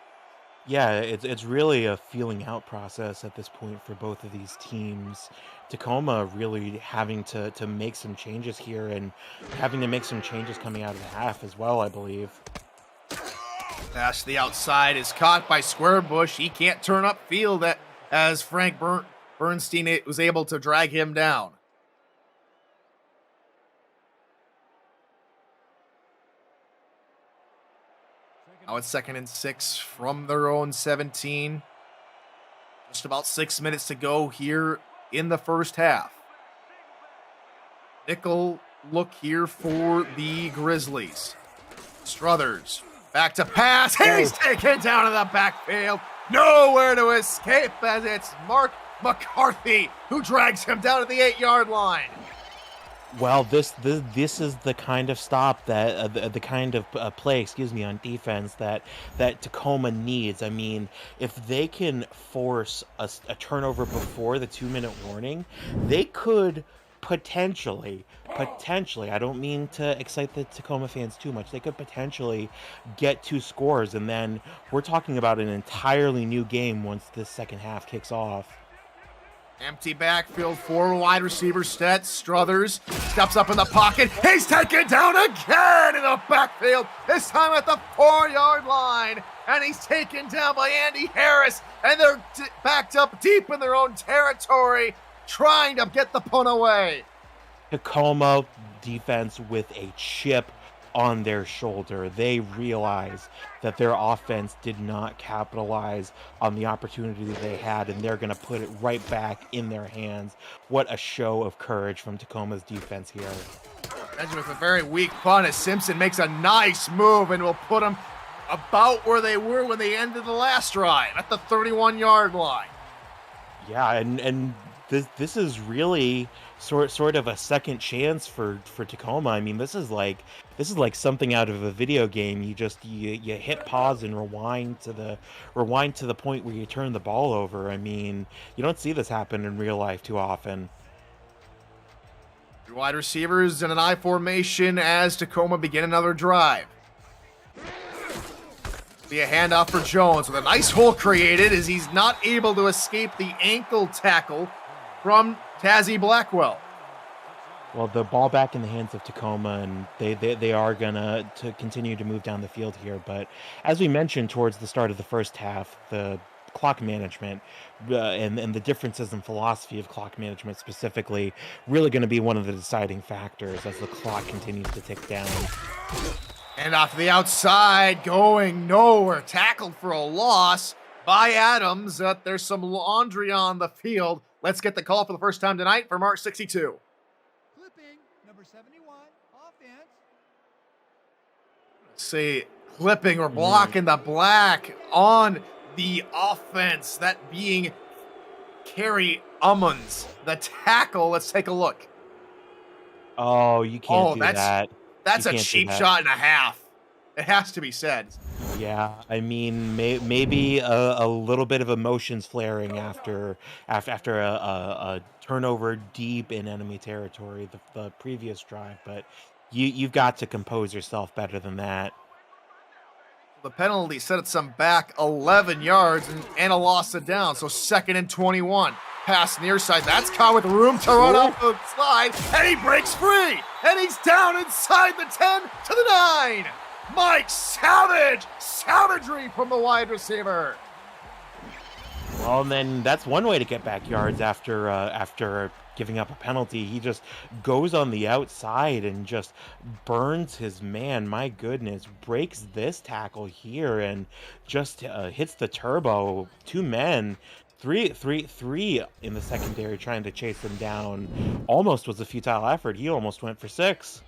Yeah, it's really a feeling out process at this point for both of these teams. Tacoma really having to make some changes here and having to make some changes coming out of the half as well, I believe. Pass to the outside is caught by Squarebush. He can't turn upfield as Frank Bernstein was able to drag him down. Now it's 2nd and 6 from their own 17. Just about 6 minutes to go here in the first half. Nickel look here for the Grizzlies. Struthers back to pass. He's taken down in the backfield. Nowhere to escape as it's Mark McCarthy who drags him down at the 8-yard line. Well, this is the kind of stop that the kind of play, on defense that Tacoma needs. I mean, if they can force a turnover before the 2-minute warning, they could potentially, I don't mean to excite the Tacoma fans too much, they could potentially get 2 scores, and then we're talking about an entirely new game once this second half kicks off. Empty backfield for wide receiver set. Struthers steps up in the pocket. He's taken down again in the backfield, this time at the 4-yard line. And he's taken down by Andy Harris. And they're backed up deep in their own territory, trying to get the punt away. Tacoma defense with a chip on their shoulder. They realize that their offense did not capitalize on the opportunity that they had, and they're going to put it right back in their hands. What a show of courage from Tacoma's defense here. Imagine with a very weak punt as Simpson makes a nice move and will put them about where they were when they ended the last drive, at the 31-yard line. Yeah, and this is really sort of a second chance for Tacoma. I mean, this is like something out of a video game. You hit pause and rewind to the point where you turn the ball over. I mean, you don't see this happen in real life too often. Wide receivers in an I formation as Tacoma begin another drive. Be a handoff for Jones with a nice hole created as he's not able to escape the ankle tackle from Tazzy Blackwell. Well, the ball back in the hands of Tacoma, and they are gonna to continue to move down the field here. But as we mentioned towards the start of the first half, the clock management and the differences in philosophy of clock management specifically really going to be one of the deciding factors as the clock continues to tick down. And off to the outside, going nowhere, tackled for a loss by Adams. There's some laundry on the field. Let's get the call for the first time tonight for Mark 62. Clipping, number 71, offense. See, clipping or blocking the black on the offense, that being Kerry Ummons. The tackle, let's take a look. Oh, you can't do that. That's a cheap shot and a half. It has to be said. Yeah, I mean, maybe a little bit of emotions flaring after a turnover deep in enemy territory the previous drive, but you've got to compose yourself better than that. The penalty set some back 11 yards, and Anna lost it down. So 2nd and 21. Pass near side. That's caught with room to run up the slide, and he breaks free, and he's down inside the 10 to the 9. Mike Savage, savagery from the wide receiver. Well, and then that's one way to get back yards after giving up a penalty. He just goes on the outside and just burns his man. My goodness, breaks this tackle here and just hits the turbo. Two men, three in the secondary trying to chase him down. Almost was a futile effort. He almost went for 6.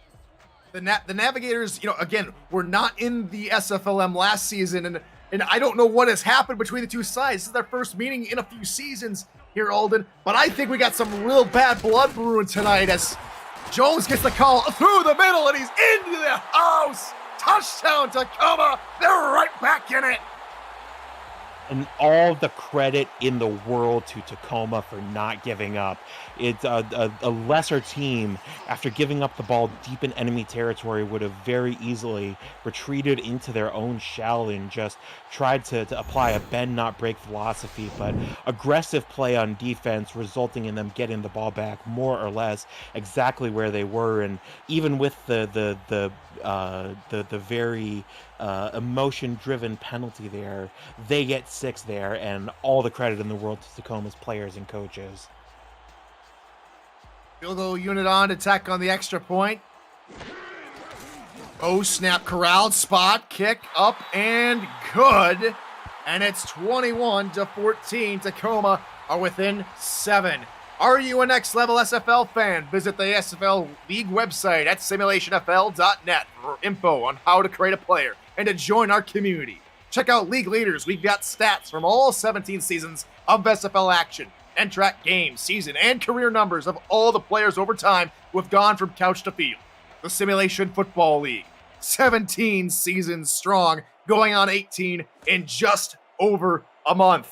The Navigators, again, were not in the SFLm last season, and I don't know what has happened between the two sides. This is their first meeting in a few seasons here, Alden, but I think we got some real bad blood brewing tonight as Jones gets the call through the middle, and he's into the house. Touchdown, Tacoma. They're right back in it. And all the credit in the world to Tacoma for not giving up. It's a lesser team, after giving up the ball deep in enemy territory, would have very easily retreated into their own shell and just tried to apply a bend not break philosophy, but aggressive play on defense resulting in them getting the ball back more or less exactly where they were. And even with the very emotion-driven penalty there, they get 6 there, and all the credit in the world to Tacoma's players and coaches. Field goal unit on to tack on the extra point. Oh, snap, corralled, spot, kick, up, and good. And it's 21-14. Tacoma are within 7. Are you a next level SFL fan? Visit the SFL League website at simulationfl.net for info on how to create a player and to join our community. Check out League Leaders. We've got stats from all 17 seasons of SFL action and track game, season, and career numbers of all the players over time who have gone from couch to field. The Simulation Football League, 17 seasons strong, going on 18 in just over a month.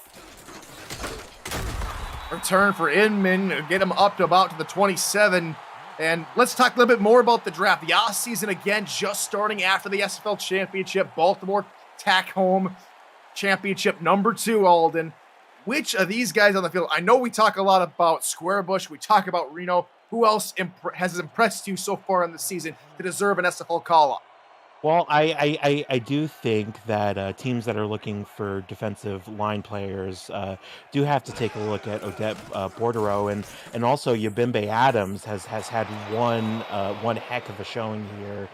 Return for Inman, get him up to about the 27. And let's talk a little bit more about the draft. The off season again, just starting after the SFL Championship. Baltimore tack home championship number 2, Alden. Which of these guys on the field? I know we talk a lot about Squarebush. We talk about Reno. Who else has impressed you so far in the season to deserve an SFL call-up? Well, I do think that teams that are looking for defensive line players do have to take a look at Odette Bordereau, and also Yabimbe Adams has had one heck of a showing here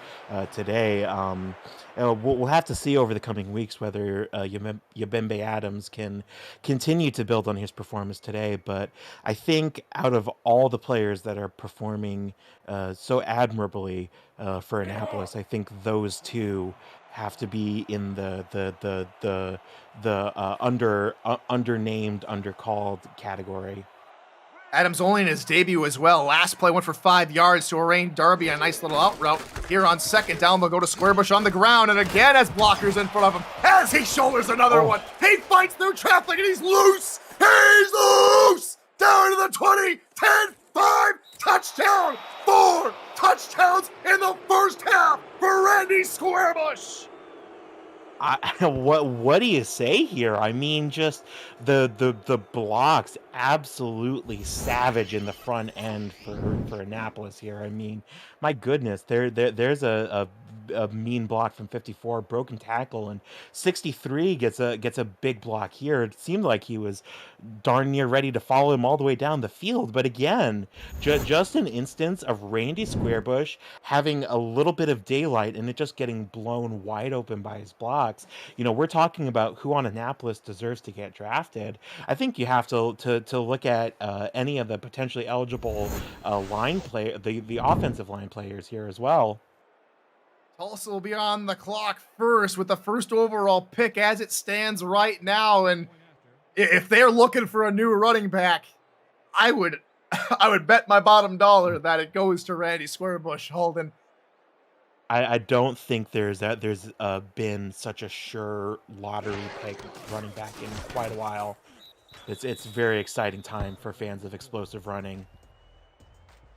today. We'll have to see over the coming weeks whether Yabimbe Adams can continue to build on his performance today. But I think out of all the players that are performing so admirably for Annapolis, I think those two have to be in the undernamed, undercalled category. Adams only in his debut as well. Last play went for 5 yards to Arain Darby on a nice little out route. Here on second down, they'll go to Squarebush on the ground, and again has blockers in front of him as he shoulders another one. He fights through traffic, and he's loose. He's loose. Down to the 20, 10, 5, touchdown. 4 touchdowns in the first half for Randy Squarebush. What do you say here? I mean, just the blocks absolutely savage in the front end for Annapolis here. I mean, my goodness, there's a mean block from 54, broken tackle, and 63 gets a big block here. It seemed like he was darn near ready to follow him all the way down the field, but again, just an instance of Randy Squarebush having a little bit of daylight and it just getting blown wide open by his blocks. We're talking about who on Annapolis deserves to get drafted. I think you have to look at any of the potentially eligible line play, the offensive line players here as well. Tulsa will be on the clock first with the first overall pick as it stands right now. And if they're looking for a new running back, I would bet my bottom dollar that it goes to Randy Squarebush, Holden. I don't think there's been such a sure lottery pick running back in quite a while. It's very exciting time for fans of explosive running.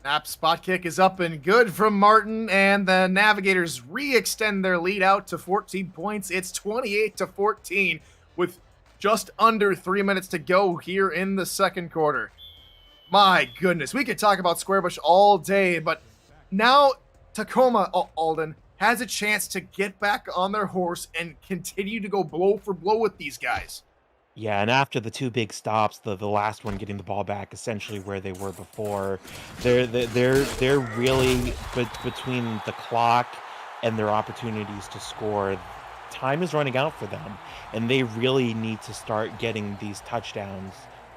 Snap spot kick is up and good from Martin, and the Navigators re-extend their lead out to 14 points. It's 28-14 with just under 3 minutes to go here in the second quarter. My goodness, we could talk about Squarebush all day, but now Tacoma, Alden, has a chance to get back on their horse and continue to go blow for blow with these guys. Yeah, and after the two big stops, the last one getting the ball back essentially where they were before, they're really between the clock and their opportunities to score. Time is running out for them, and they really need to start getting these touchdowns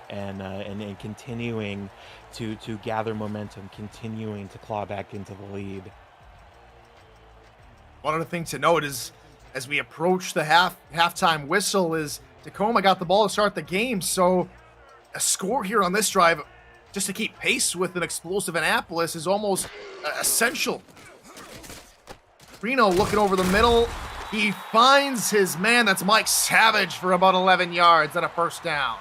and continuing to gather momentum, continuing to claw back into the lead. One other thing to note is, as we approach the halftime whistle, is Tacoma got the ball to start the game, so a score here on this drive, just to keep pace with an explosive Annapolis, is almost essential. Reno looking over the middle. He finds his man, that's Mike Savage, for about 11 yards and a first down.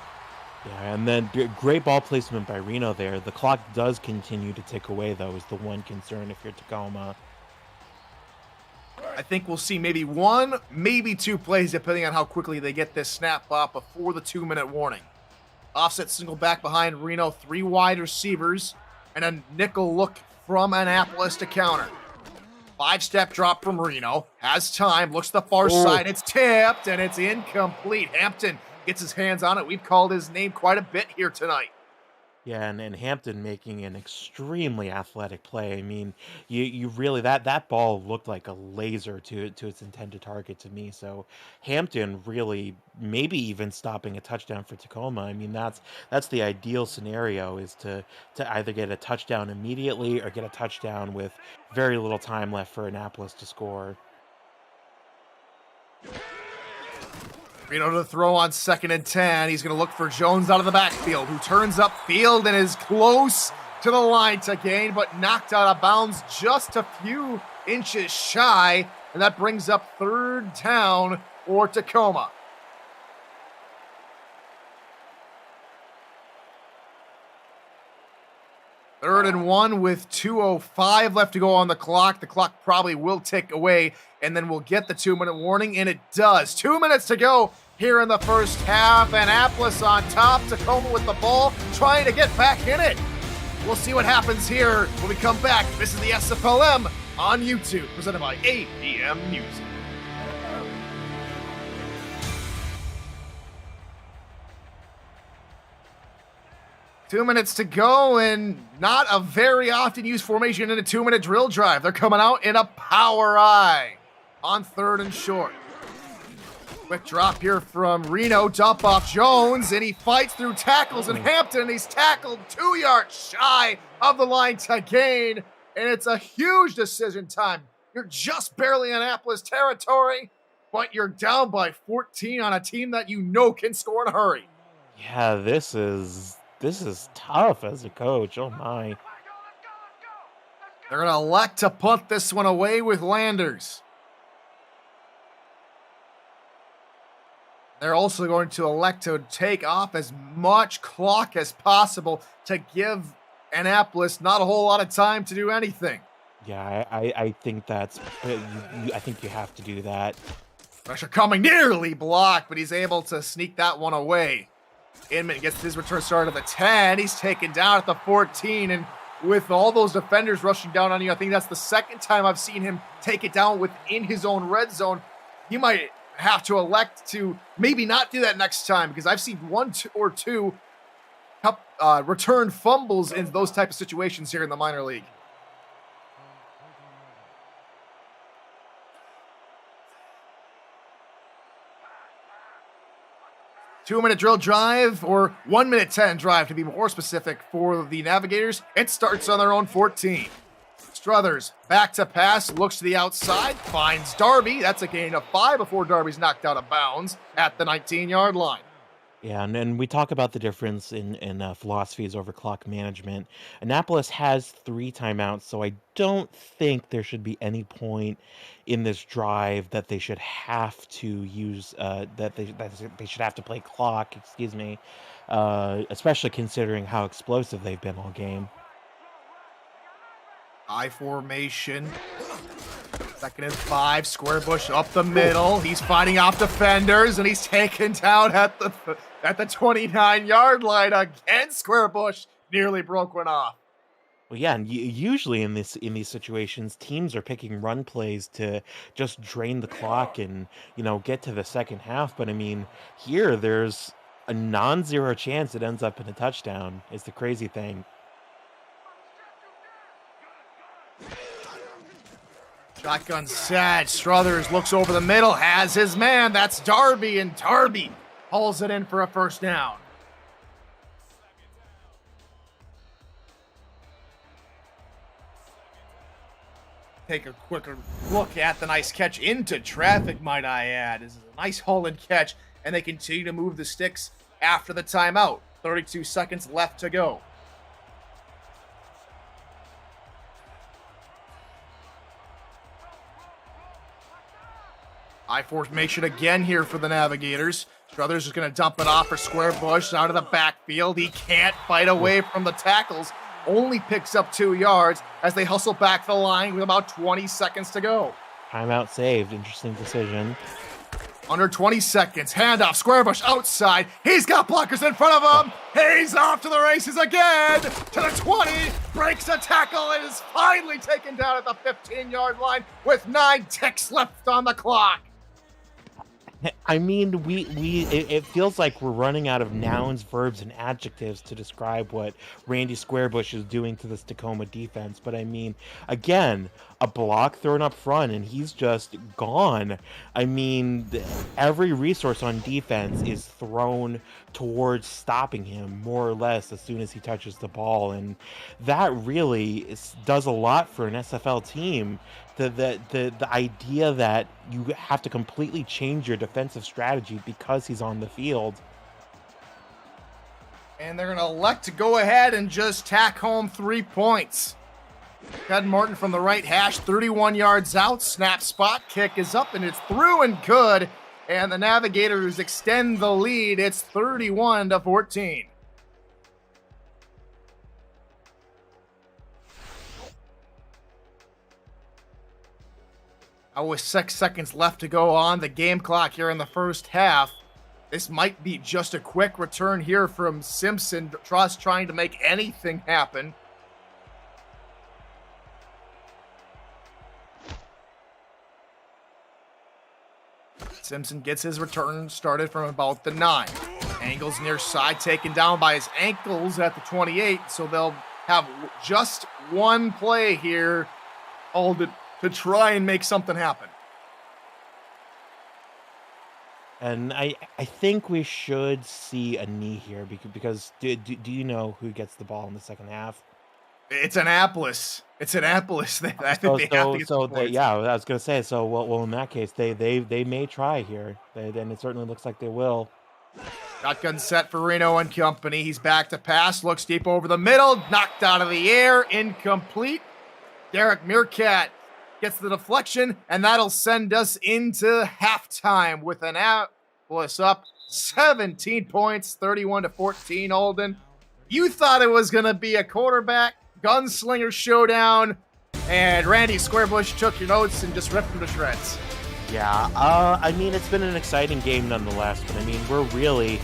Yeah, and then great ball placement by Reno there. The clock does continue to tick away, though, is the one concern if you're Tacoma. I think we'll see maybe one, maybe two plays, depending on how quickly they get this snap up before the 2-minute warning. Offset single back behind Reno, 3 wide receivers, and a nickel look from Annapolis to counter. 5-step drop from Reno, has time, looks to the far side, it's tipped, and it's incomplete. Hampton gets his hands on it. We've called his name quite a bit here tonight. Yeah, and Hampton making an extremely athletic play. I mean, you really that ball looked like a laser to its intended target to me. So Hampton really maybe even stopping a touchdown for Tacoma. I mean, that's the ideal scenario, is to either get a touchdown immediately or get a touchdown with very little time left for Annapolis to score. Reno to throw on 2nd and 10. He's going to look for Jones out of the backfield, who turns upfield and is close to the line to gain, but knocked out of bounds just a few inches shy, and that brings up 3rd down for Tacoma. Third and 1 with 2:05 left to go on the clock. The clock probably will tick away, and then we'll get the 2-minute warning, and it does. 2 minutes to go here in the first half. Annapolis on top. Tacoma with the ball, trying to get back in it. We'll see what happens here when we come back. This is the SFLm on YouTube, presented by APM Music. Two minutes to go, and not a very often used formation in a 2-minute drill drive. They're coming out in a power eye on 3rd and short. Quick drop here from Reno, dump off Jones, and he fights through tackles and Hampton. He's tackled 2 yards shy of the line to gain, and it's a huge decision time. You're just barely in Annapolis territory, but you're down by 14 on a team that you know can score in a hurry. Yeah, this is tough as a coach. Oh my. They're going to elect to punt this one away with Landers. They're also going to elect to take off as much clock as possible to give Annapolis not a whole lot of time to do anything. Yeah, I think I think you have to do that. Pressure coming, nearly blocked, but he's able to sneak that one away. Inman gets his return start at the 10. He's taken down at the 14, and with all those defenders rushing down on you, I think that's the second time I've seen him take it down within his own red zone. He might have to elect to maybe not do that next time, because I've seen 1 or 2 return fumbles in those type of situations here in the minor league. Two-minute drill drive, or 1-minute 10 drive to be more specific for the Navigators. It starts on their own 14. Struthers back to pass, looks to the outside, finds Darby. That's a gain of 5 before Darby's knocked out of bounds at the 19-yard line. Yeah, and we talk about the difference in philosophies over clock management. Annapolis has 3 timeouts, so I don't think there should be any point in this drive that they should have to use that they should have to play clock. Excuse me, especially considering how explosive they've been all game. I formation. 2nd and 5. Square bush up the middle. He's fighting off defenders, and he's taken down at the 29-yard line again. Square bush nearly broke one off. Well, yeah, and usually in these situations, teams are picking run plays to just drain the clock and get to the second half. But I mean, here there's a non-zero chance it ends up in a touchdown. Is the crazy thing. Shotgun set. Struthers looks over the middle, has his man. That's Darby, and Darby hauls it in for a first down. Take a quicker look at the nice catch into traffic, might I add. This is a nice haul and catch, and they continue to move the sticks after the timeout. 32 seconds left to go. I formation again here for the Navigators. Struthers is going to dump it off for Square Bush out of the backfield. He can't fight away from the tackles. Only picks up 2 yards as they hustle back the line with about 20 seconds to go. Timeout saved. Interesting decision. Under 20 seconds. Handoff. Square Bush outside. He's got blockers in front of him. He's off to the races again. To the 20. Breaks a tackle and is finally taken down at the 15-yard line with 9 ticks left on the clock. I mean, it feels like we're running out of nouns, verbs, and adjectives to describe what Randy Squarebush is doing to this Tacoma defense. But I mean, again, a block thrown up front, and he's just gone. I mean, every resource on defense is thrown towards stopping him, more or less, as soon as he touches the ball. And that really does a lot for an SFL team. The idea that you have to completely change your defensive strategy because he's on the field. And they're going to elect to go ahead and just tack home 3 points. Ted Martin from the right hash, 31 yards out. Snap spot kick is up and it's through and good. And the Navigators extend the lead. It's 31-14. With 6 seconds left to go on the game clock here in the first half. This might be just a quick return here from Simpson. Trust trying to make anything happen. Simpson gets his return started from about the 9. Angles near side, taken down by his ankles at the 28. So they'll have just one play here, all to try and make something happen. And I think we should see a knee here because do you know who gets the ball in the second half? It's Annapolis. It's Annapolis. I think So they have to get some points. yeah, I was gonna say. So well, in that case, they may try here. Then it certainly looks like they will. Shotgun set for Reno and company. He's back to pass. Looks deep over the middle. Knocked out of the air. Incomplete. Derek Meerkat gets the deflection, and that'll send us into halftime with Annapolis up 17 points, 31-14, Alden. You thought it was going to be a quarterback gunslinger showdown, and Randy Squarebush took your notes and just ripped them to shreds. Yeah, I mean, it's been an exciting game nonetheless, but I mean, we're really,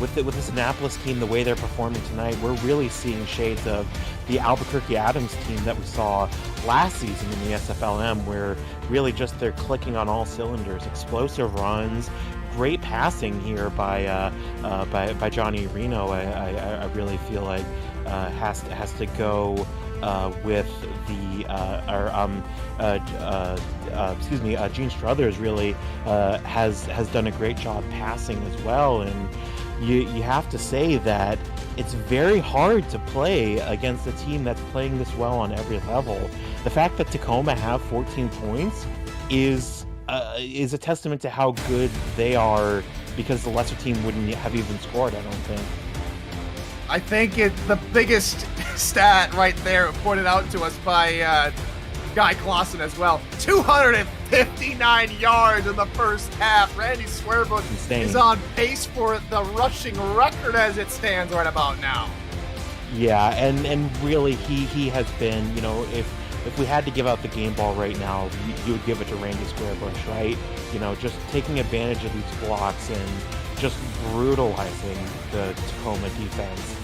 with this Annapolis team, the way they're performing tonight, we're really seeing shades of the Albuquerque Adams team that we saw last season in the SFLm, where really just they're clicking on all cylinders, explosive runs, great passing here by Johnny Reno. I really feel like has to go with the Gene Struthers really has done a great job passing as well, and you have to say that it's very hard to play against a team that's playing this well on every level. The fact that Tacoma have 14 points is a testament to how good they are because the lesser team wouldn't have even scored, I don't think. I think the biggest stat right there pointed out to us by Guy Clausen as well. 259 yards in the first half. Randy Squarebush is on pace for the rushing record as it stands right about now. Yeah, and really he has been, you know, if we had to give out the game ball right now, you would give it to Randy Squarebush, right? You know, just taking advantage of these blocks and just brutalizing the Tacoma defense.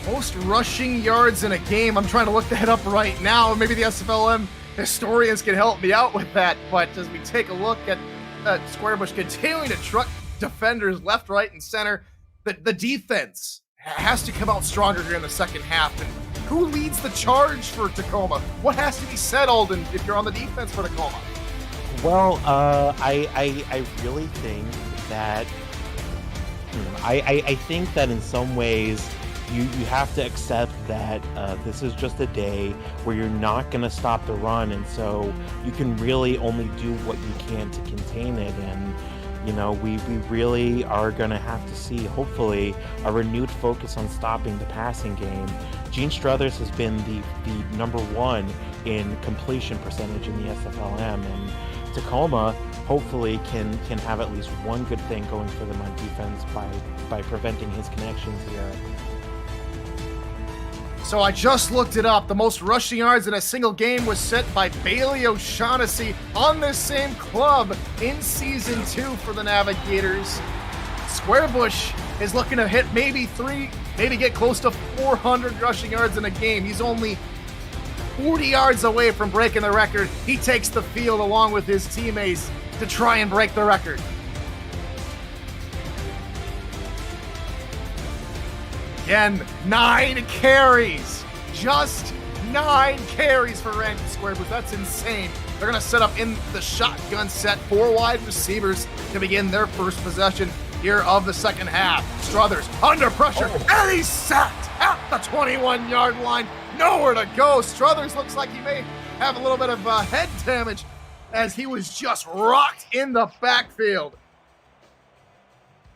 Most rushing yards in a game. I'm trying to look that up right now. Maybe the SFLm historians can help me out with that. But as we take a look at Squarebush continuing to truck defenders left, right, and center, the defense has to come out stronger here in the second half. And who leads the charge for Tacoma? What has to be said, Alden, if you're on the defense for Tacoma? Well, I really think that I think that in some ways you have to accept that this is just a day where you're not going to stop the run, and so you can really only do what you can to contain it. And you know, we really are going to have to see, hopefully, a renewed focus on stopping the passing game. Gene Struthers has been the number one in completion percentage in the SFLm, and Tacoma hopefully can have at least one good thing going for them on defense by preventing his connections here. So I just looked it up. The most rushing yards in a single game was set by Bailey O'Shaughnessy on this same club in Season 2 for the Navigators. Squarebush is looking to hit maybe get close to 400 rushing yards in a game. He's only 40 yards away from breaking the record. He takes the field along with his teammates to try and break the record. Again, 9 carries. Just 9 carries for Randy Squarebush. That's insane. They're going to set up in the shotgun set 4 wide receivers to begin their first possession here of the second half. Struthers under pressure, and he's sacked at the 21-yard line. Nowhere to go. Struthers looks like he may have a little bit of head damage as he was just rocked in the backfield.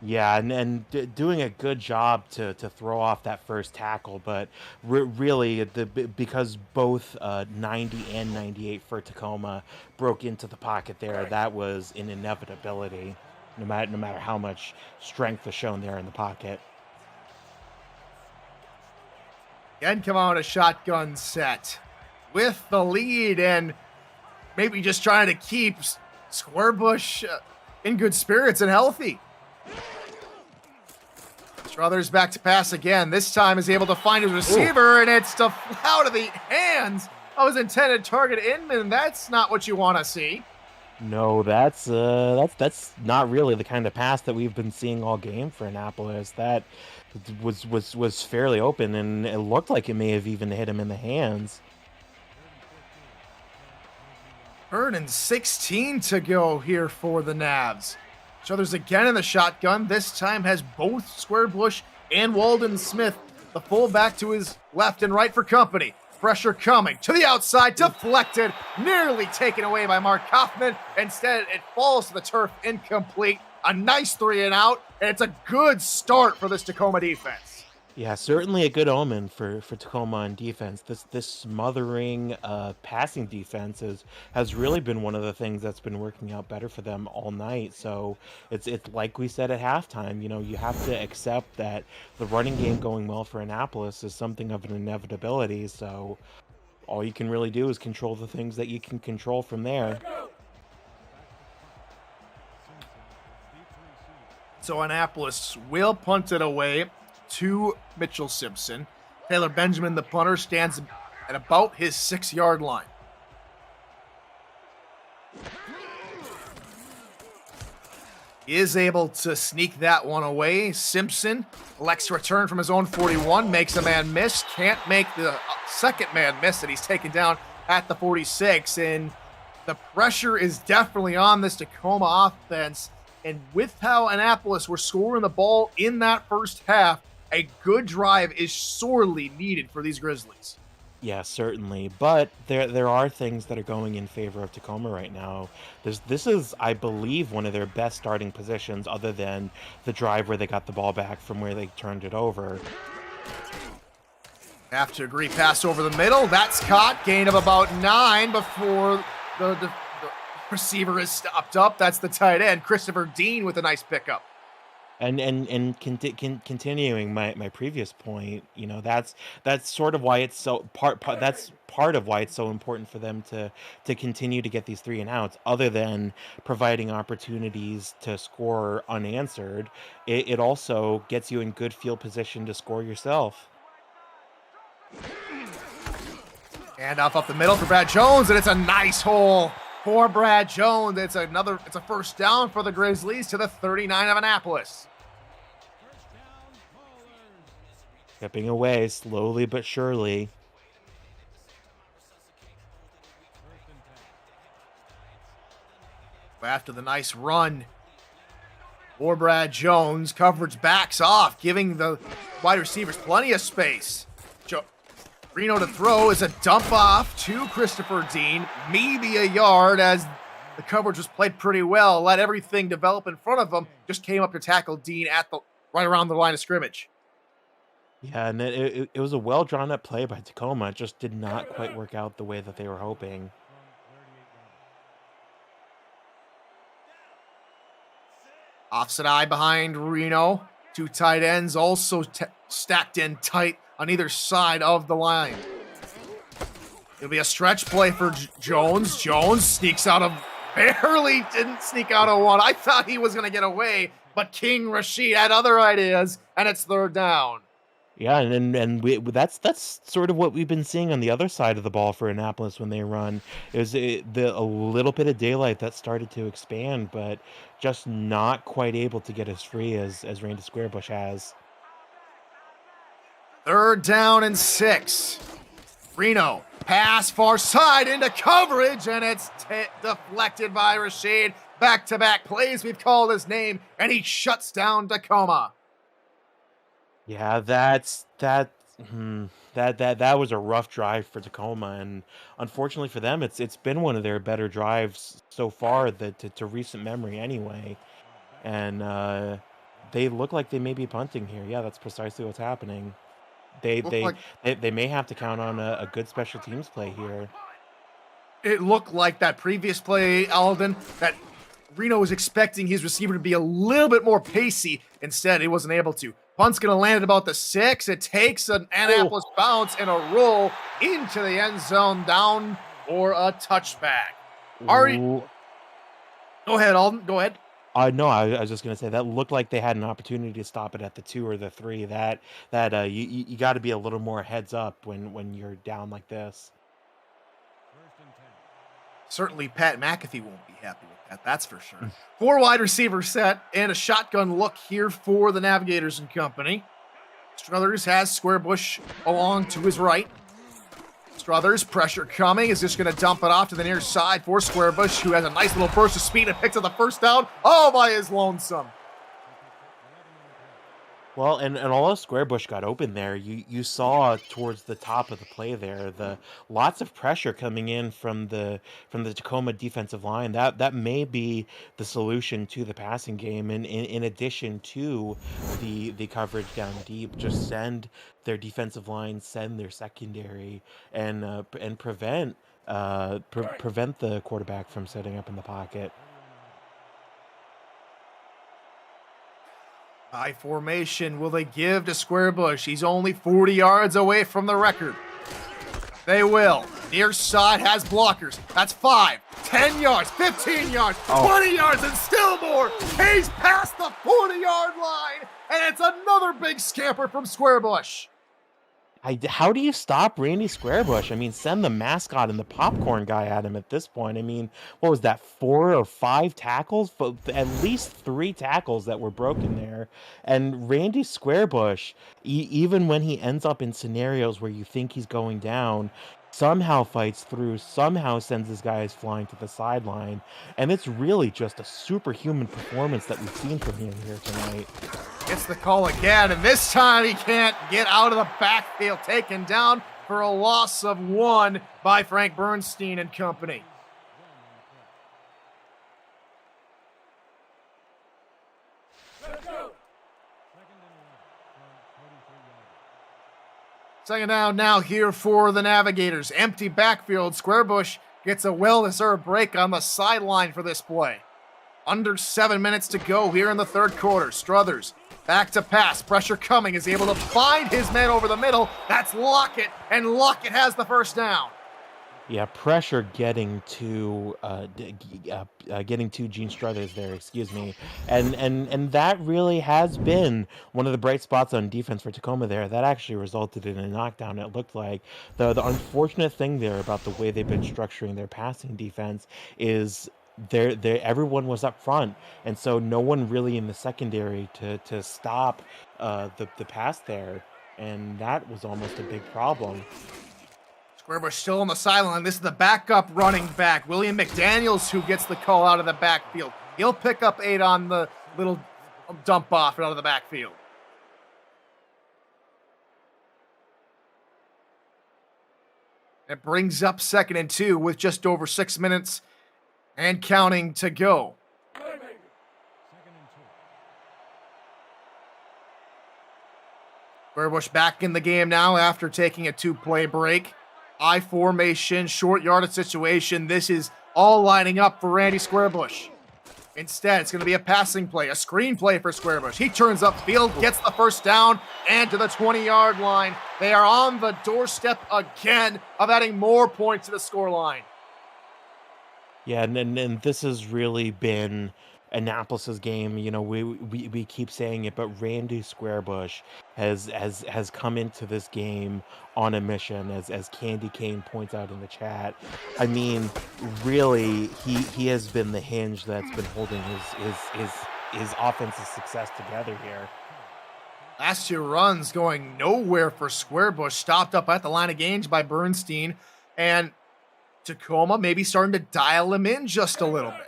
Yeah, and doing a good job to throw off that first tackle, but really, because both 90 and 98 for Tacoma broke into the pocket there, that was an inevitability, no matter how much strength was shown there in the pocket. Again, come on, a shotgun set with the lead, and maybe just trying to keep Squarebush in good spirits and healthy. Struthers back to pass again. This time is able to find his receiver, and it's out of the hands of his intended target, Inman. That's not what you want to see. No, that's not really the kind of pass that we've been seeing all game for Annapolis. That was fairly open, and it looked like it may have even hit him in the hands. 3rd and 16 to go here for the Navs. Struthers again in the shotgun. This time has both Squarebush and Walden Smith, the fullback, to his left and right for company. Pressure coming to the outside, deflected, nearly taken away by Mark Kaufman. Instead, it falls to the turf, incomplete. A nice 3 and out, and it's a good start for this Tacoma defense. Yeah, certainly a good omen for Tacoma on defense. This smothering passing defense has really been one of the things that's been working out better for them all night. So it's like we said at halftime, you know, you have to accept that the running game going well for Annapolis is something of an inevitability. So all you can really do is control the things that you can control from there. So Annapolis will punt it away to Mitchell Simpson. Taylor Benjamin, the punter, stands at about his 6-yard line. He is able to sneak that one away. Simpson elects to return from his own 41, makes a man miss, can't make the second man miss, and he's taken down at the 46. And the pressure is definitely on this Tacoma offense. And with how Annapolis were scoring the ball in that first half, a good drive is sorely needed for these Grizzlies. Yeah, certainly. But there are things that are going in favor of Tacoma right now. This is, I believe, one of their best starting positions, other than the drive where they got the ball back from where they turned it over. Have to agree. Pass over the middle. That's caught. Gain of about 9 before the receiver is stopped up. That's the tight end, Christopher Dean, with a nice pickup. Continuing my previous point, that's sort of why it's so that's part of why it's so important for them to continue to get these 3 and outs, other than providing opportunities to score unanswered. It also gets you in good field position to score yourself. And off up the middle for Brad Jones, and it's a nice hole for Brad Jones. It's a first down for the Grizzlies to the 39 of Annapolis. Chipping away slowly but surely. After the nice run for Brad Jones, coverage backs off, giving the wide receivers plenty of space. Reno to throw is a dump off to Christopher Dean, maybe a yard, as the coverage was played pretty well. Let everything develop in front of him. Just came up to tackle Dean right around the line of scrimmage. Yeah, and it was a well drawn up play by Tacoma. It just did not quite work out the way that they were hoping. Offset eye behind Reno. 2 tight ends also stacked in tight on either side of the line. It'll be a stretch play for Jones. Jones sneaks out of, barely didn't sneak out of one. I thought he was going to get away, but King Rashid had other ideas, and it's 3rd down. Yeah, that's sort of what we've been seeing on the other side of the ball for Annapolis when they run. Is a little bit of daylight that started to expand, but just not quite able to get as free as Randy Squarebush has. 3rd down and 6. Reno, pass far side into coverage, and it's deflected by Rashid. Back-to-back plays, we've called his name, and he shuts down Tacoma. Yeah, that was a rough drive for Tacoma, and unfortunately for them, it's been one of their better drives so far to recent memory anyway. And they look like they may be punting here. Yeah, that's precisely what's happening. They may have to count on a good special teams play here. It looked like that previous play, Alden, that Reno was expecting his receiver to be a little bit more pacey. Instead, he wasn't able to. Punt's going to land at about the 6. It takes an Annapolis bounce and a roll into the end zone, down for a touchback. Go ahead, Alden. Go ahead. No, I was just going to say that looked like they had an opportunity to stop it at the 2 or the 3. You got to be a little more heads up when you're down like this. Certainly Pat McAfee won't be happy with that, that's for sure. 4 wide receiver set and a shotgun look here for the Navigators and company. Struthers has Squarebush along to his right. Struthers, pressure coming, is just going to dump it off to the near side for Squarebush, who has a nice little burst of speed and picks up the 1st down all by his lonesome. Well, and although Squarebush got open there, you saw towards the top of the play there the lots of pressure coming in from the Tacoma defensive line. That may be the solution to the passing game, and in addition to the coverage down deep, just send their defensive line, send their secondary, and prevent the quarterback from setting up in the pocket. High formation, will they give to Squarebush? He's only 40 yards away from the record. They will. Near side has blockers. That's 5, 10 yards, 15 yards, 20 yards, and still more. He's past the 40-yard line, and it's another big scamper from Squarebush. How do you stop Randy Squarebush? I mean, send the mascot and the popcorn guy at him at this point. I mean, what was that, 4 or 5 tackles? But at least 3 tackles that were broken there. And Randy Squarebush, even when he ends up in scenarios where you think he's going down, somehow fights through, somehow sends his guys flying to the sideline. And it's really just a superhuman performance that we've seen from him here tonight. Gets the call again, and this time he can't get out of the backfield. Taken down for a loss of 1 by Frank Bernstein and company. Second down now here for the Navigators. Empty backfield. Squarebush gets a well-deserved break on the sideline for this play. Under 7 minutes to go here in the third quarter. Struthers back to pass. Pressure coming. Is able to find his man over the middle. That's Lockett, and Lockett has the first down. Yeah, pressure getting to Gene Struthers there, excuse me, and that really has been one of the bright spots on defense for Tacoma there. That actually resulted in a knockdown. It looked like the unfortunate thing there about the way they've been structuring their passing defense is everyone was up front, and so no one really in the secondary to stop the pass there, and that was almost a big problem. Squarebush still on the sideline. This is the backup running back, William McDaniels, who gets the call out of the backfield. He'll pick up 8 on the little dump off out of the backfield. It brings up 2nd and 2 with just over 6 minutes and counting to go. Squarebush back in the game now after taking a 2-play break. I formation, short yardage situation. This is all lining up for Randy Squarebush. Instead, it's going to be a passing play, a screen play for Squarebush. He turns upfield, gets the first down, and to the 20-yard line. They are on the doorstep again of adding more points to the scoreline. Yeah, and this has really been Annapolis's game. You know, we keep saying it, but Randy Squarebush has come into this game on a mission, as Candy Cane points out in the chat. I mean, really, he has been the hinge that's been holding his offensive success together here. Last 2 runs going nowhere for Squarebush, stopped up at the line of games by Bernstein, and Tacoma maybe starting to dial him in just a little bit.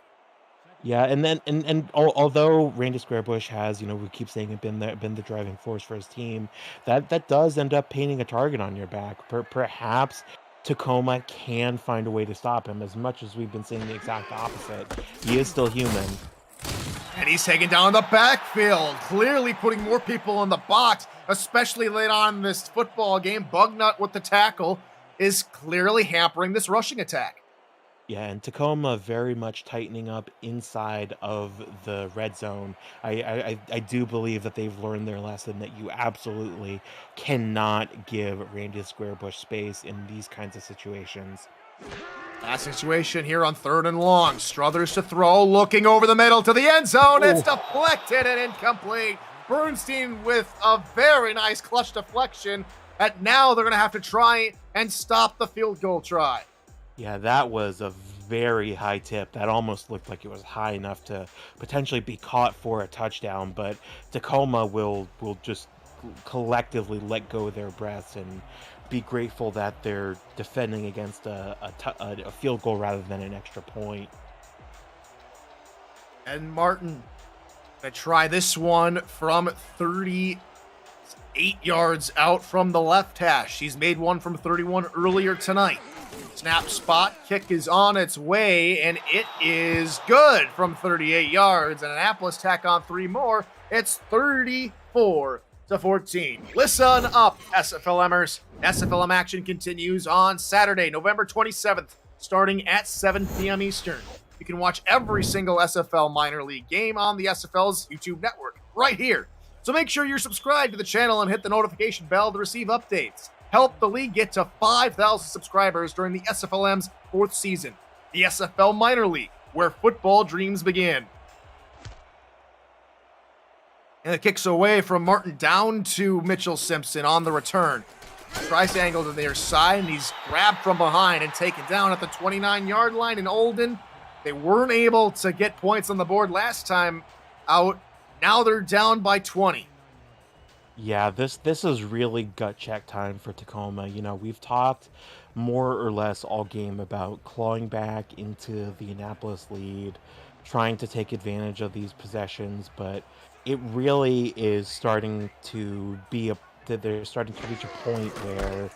Yeah, and although Randy Squarebush has, you know, we keep saying it, been the driving force for his team, that does end up painting a target on your back. Perhaps Tacoma can find a way to stop him, as much as we've been saying the exact opposite. He is still human. And he's taking down the backfield, clearly putting more people in the box, especially late on in this football game. Bugnut with the tackle is clearly hampering this rushing attack. Yeah, and Tacoma very much tightening up inside of the red zone. I do believe that they've learned their lesson, that you absolutely cannot give Randy Squarebush space in these kinds of situations. Last situation here on 3rd and long. Struthers to throw, looking over the middle to the end zone. It's deflected and incomplete. Bernstein with a very nice clutch deflection. And now they're going to have to try and stop the field goal try. Yeah, that was a very high tip. That almost looked like it was high enough to potentially be caught for a touchdown, but Tacoma will just collectively let go of their breaths and be grateful that they're defending against a field goal rather than an extra point. And Martin gonna try this one from 38 yards out from the left hash. He's made one from 31 earlier tonight. Snap spot, kick is on its way, and it is good from 38 yards. And Annapolis tack on 3 more. It's 34-14. Listen up, SFLmers. SFLm action continues on Saturday, November 27th, starting at 7 p.m. Eastern. You can watch every single SFL minor league game on the SFL's YouTube network right here. So make sure you're subscribed to the channel and hit the notification bell to receive updates. Help the league get to 5,000 subscribers during the SFLm's 4th season, the SFL Minor League, where football dreams begin. And it kicks away from Martin down to Mitchell Simpson on the return. Tries to angle to the near side, and he's grabbed from behind and taken down at the 29-yard line in Olden. They weren't able to get points on the board last time out. Now they're down by 20. Yeah, this is really gut check time for Tacoma. You know, we've talked more or less all game about clawing back into the Annapolis lead, trying to take advantage of these possessions, but it really is starting to they're starting to reach a point where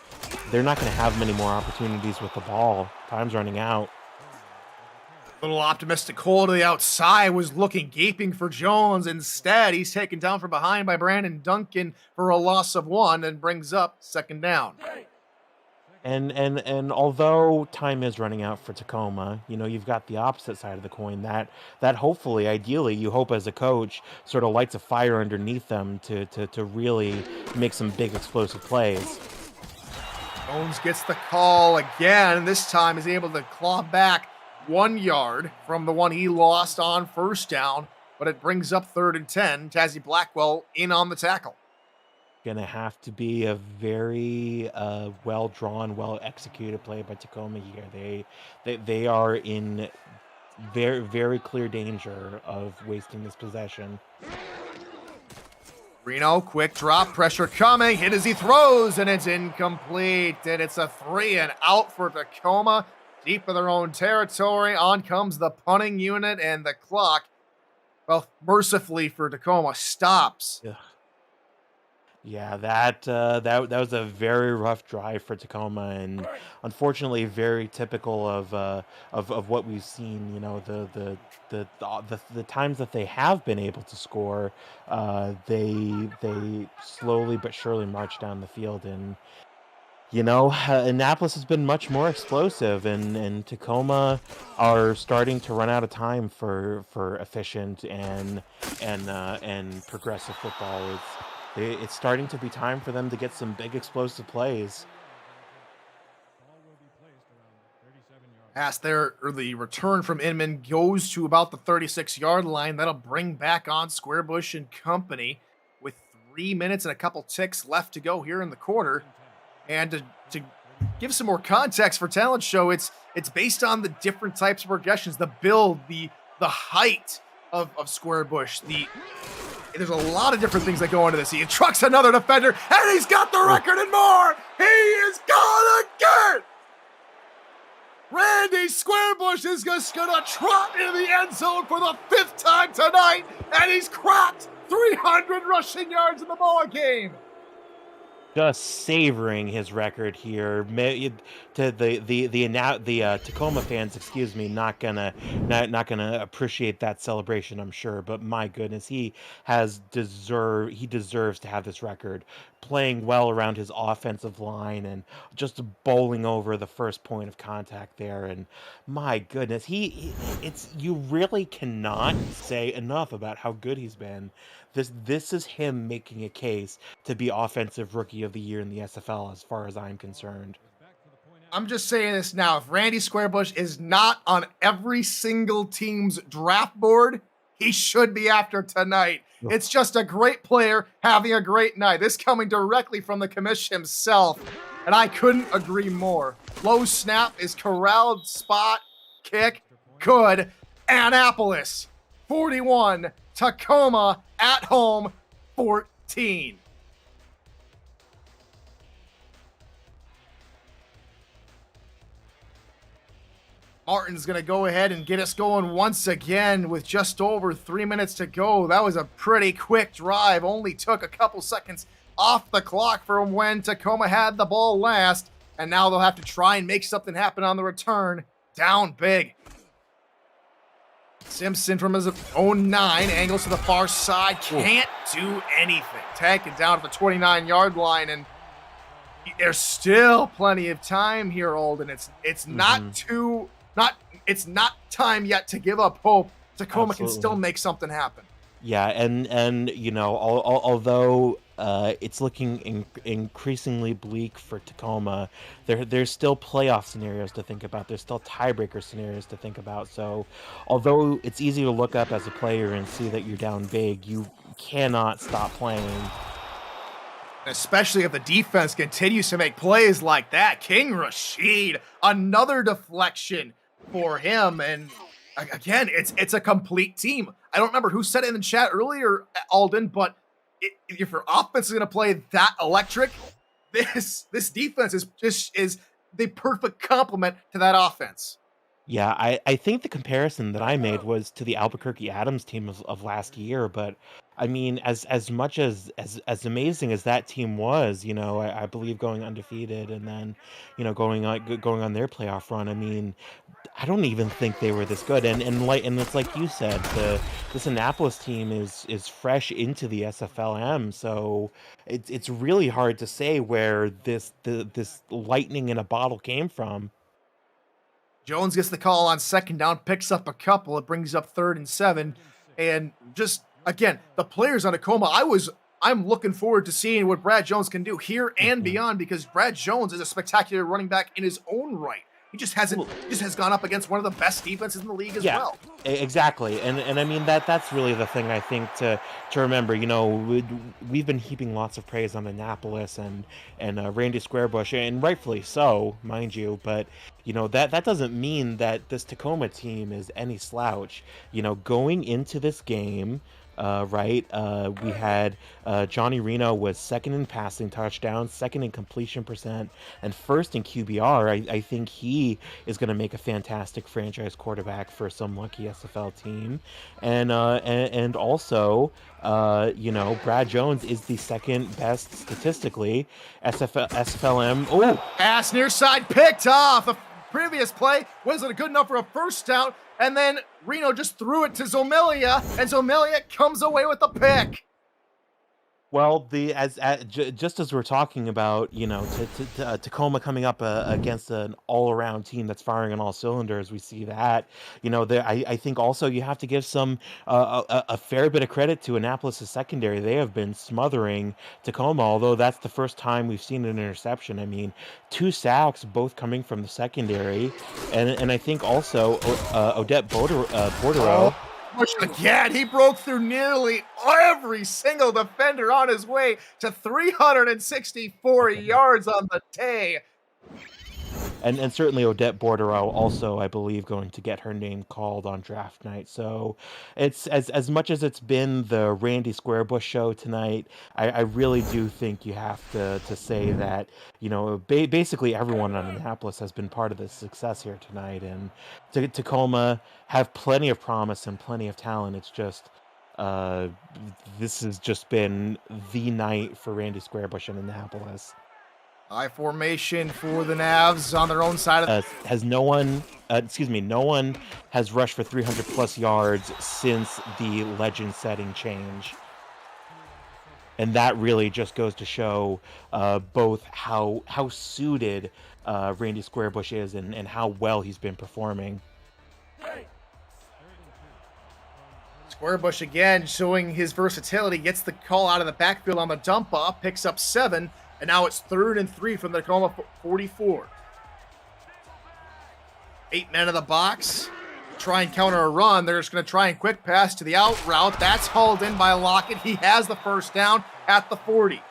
they're not going to have many more opportunities with the ball. Time's running out. Little optimistic Cole to the outside was looking gaping for Jones. Instead, he's taken down from behind by Brandon Duncan for a loss of 1 and brings up 2nd down. And although time is running out for Tacoma, you've got the opposite side of the coin that hopefully, ideally, you hope as a coach sort of lights a fire underneath them to really make some big explosive plays. Jones gets the call again, and this time is able to claw back 1 yard from the one he lost on 1st down, but it brings up 3rd and 10. Tazzy Blackwell in on the tackle. Going to have to be a very well-drawn, well-executed play by Tacoma here. They are in very, very clear danger of wasting this possession. Reno, quick drop, pressure coming, hit as he throws, and it's incomplete. And it's a 3 and out for Tacoma, deep in their own territory. On comes the punting unit, and the clock, well, mercifully for Tacoma, stops. Yeah, that was a very rough drive for Tacoma, and unfortunately, very typical of what we've seen. The times that they have been able to score, they slowly but surely march down the field, and Annapolis has been much more explosive, and Tacoma are starting to run out of time for efficient and progressive football. It's starting to be time for them to get some big explosive plays. Pass there, or the return from Inman goes to about the 36-yard line. That'll bring back on Squarebush and company with 3 minutes and a couple ticks left to go here in the quarter. And to give some more context for Talent Show, it's based on the different types of progressions, the build, the height of Squarebush, there's a lot of different things that go into this. He trucks another defender, and he's got the record and more. He is gonna get. Randy Squarebush is just gonna trot into the end zone for the 5th time tonight, and he's cracked 300 rushing yards in the ball game. Just savoring his record here. To the Tacoma fans, excuse me, not gonna appreciate that celebration, I'm sure. But my goodness, he deserves to have this record. Playing well around his offensive line and just bowling over the first point of contact there. And my goodness, you really cannot say enough about how good he's been. This is him making a case to be Offensive Rookie of the Year in the SFL, as far as I'm concerned. I'm just saying this now. If Randy Squarebush is not on every single team's draft board, he should be after tonight. It's just a great player having a great night. This coming directly from the commission himself, and I couldn't agree more. Low snap is corralled, spot, kick, good. Annapolis, 41. Tacoma at home, 14. Martin's going to go ahead and get us going once again with just over 3 minutes to go. That was a pretty quick drive. Only took a couple seconds off the clock from when Tacoma had the ball last. And now they'll have to try and make something happen on the return. Down big. Simpson from his own 9, angles to the far side, can't do anything. Taking down to the 29-yard line, and there's still plenty of time here, Olden. It's not time yet to give up hope. Tacoma can still make something happen. Yeah, and although it's looking increasingly bleak for Tacoma, there's still playoff scenarios to think about. There's still tiebreaker scenarios to think about. So although it's easy to look up as a player and see that you're down big, you cannot stop playing. Especially if the defense continues to make plays like that. King Rashid, another deflection for him, and again, it's a complete team. I don't remember who said it in the chat earlier, Alden, but if your offense is going to play that electric, this defense is the perfect complement to that offense. Yeah, I think the comparison that I made was to the Albuquerque Adams team of last year, but I mean, as much as amazing as that team was, I believe going undefeated and then, going on their playoff run. I mean, I don't even think they were this good. And it's like you said, this Annapolis team is fresh into the SFLm, so it's really hard to say where this lightning in a bottle came from. Jones gets the call on second down, picks up a couple. It brings up 3rd and 7. And just again, the players on Tacoma, I'm looking forward to seeing what Brad Jones can do here and Mhm. beyond, because Brad Jones is a spectacular running back in his own right. Well, He just has gone up against one of the best defenses in the league as yeah, well. exactly. And I mean that's really the thing I think to remember. We've been heaping lots of praise on Annapolis and Randy Squarebush, and rightfully so, mind you. But that doesn't mean that this Tacoma team is any slouch. Going into this game. Right. We had Johnny Reno was second in passing touchdowns, second in completion percent, and first in QBR. I think he is going to make a fantastic franchise quarterback for some lucky SFL team, and also, Brad Jones is the second best statistically. SFLm. Oh, Pass near side picked off. The previous play wasn't good enough for a first down. And then Reno just threw it to Zomilia, and Zomilia comes away with the pick. well, just as we're talking about, Tacoma coming up against an all-around team that's firing on all cylinders, we see that. I think also you have to give some a fair bit of credit to Annapolis' secondary. They have been smothering Tacoma, although that's the first time we've seen an interception. I mean, 2 sacks, both coming from the secondary, and I think also Odette Bordereau. Bush again. He broke through nearly every single defender on his way to 364 yards on the day. And certainly Odette Bordereau also, I believe, going to get her name called on draft night. So it's as much as it's been the Randy Squarebush show tonight. I really do think you have to say that basically everyone on Annapolis has been part of the success here tonight, and Tacoma have plenty of promise and plenty of talent. It's just uh, this has just been the night for Randy Squarebush in Annapolis. High formation for the Navs on their own side of Has no one, excuse me, no one has rushed for 300 plus yards since the legend-setting change, and that really just goes to show both how suited Randy Squarebush is and how well he's been performing. Squarebush again showing his versatility, gets the call out of the backfield on the dump off, picks up 7, and now it's 3rd and 3 from the Tacoma 44. 8 men in the box, try and counter a run. They're just going to try and quick pass to the out route. That's hauled in by Lockett. He has the first down at the 40.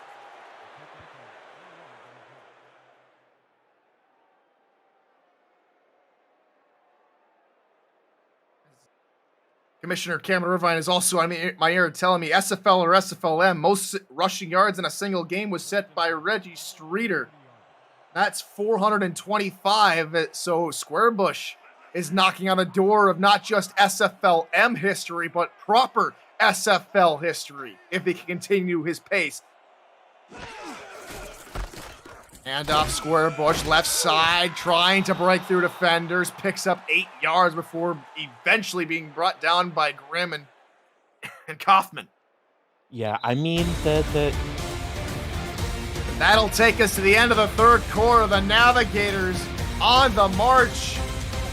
Commissioner Cameron Irvine is also on my ear telling me SFL or SFLm, most rushing yards in a single game was set by Reggie Streeter. That's 425. So Squarebush is knocking on the door of not just SFLm history, but proper SFL history if he can continue his pace. Hand off Squarebush, left side, trying to break through defenders, picks up 8 yards before eventually being brought down by Grimm and Kaufman. Yeah, I mean That'll take us to the end of the third quarter. The Navigators on the march.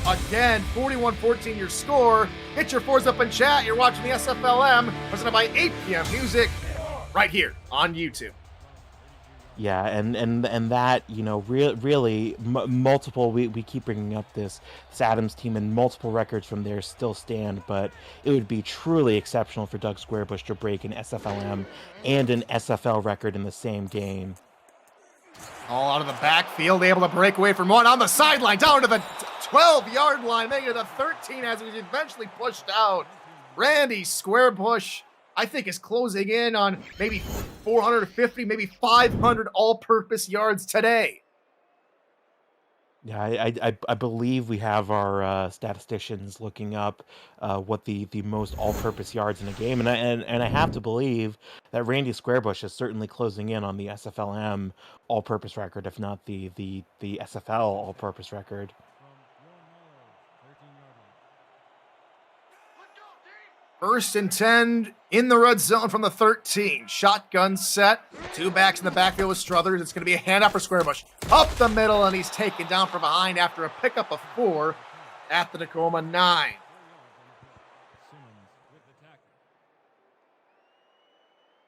Again, 41-14 your score. Get your fours up in chat. You're watching the SFLm, presented by 8 p.m. Music, right here on YouTube. Yeah, and that really multiple. We keep bringing up this Adams team, and multiple records from there still stand. But it would be truly exceptional for Doug Squarebush to break an SFLm and an SFL record in the same game. All out of the backfield, able to break away from one on the sideline, down to the 12-yard line, making it a 13 as he's eventually pushed out. Randy Squarebush, I think, is closing in on maybe 450, maybe 500 all-purpose yards today. Yeah, I believe we have our statisticians looking up what the most all-purpose yards in a game, and I have to believe that Randy Squarebush is certainly closing in on the SFLm all-purpose record, if not the SFL all-purpose record. First and 10 in the red zone from the 13. Shotgun set. Two backs in the backfield with Struthers. It's going to be a handoff for Squarebush. Up the middle, and he's taken down from behind after a pickup of 4 at the Tacoma 9.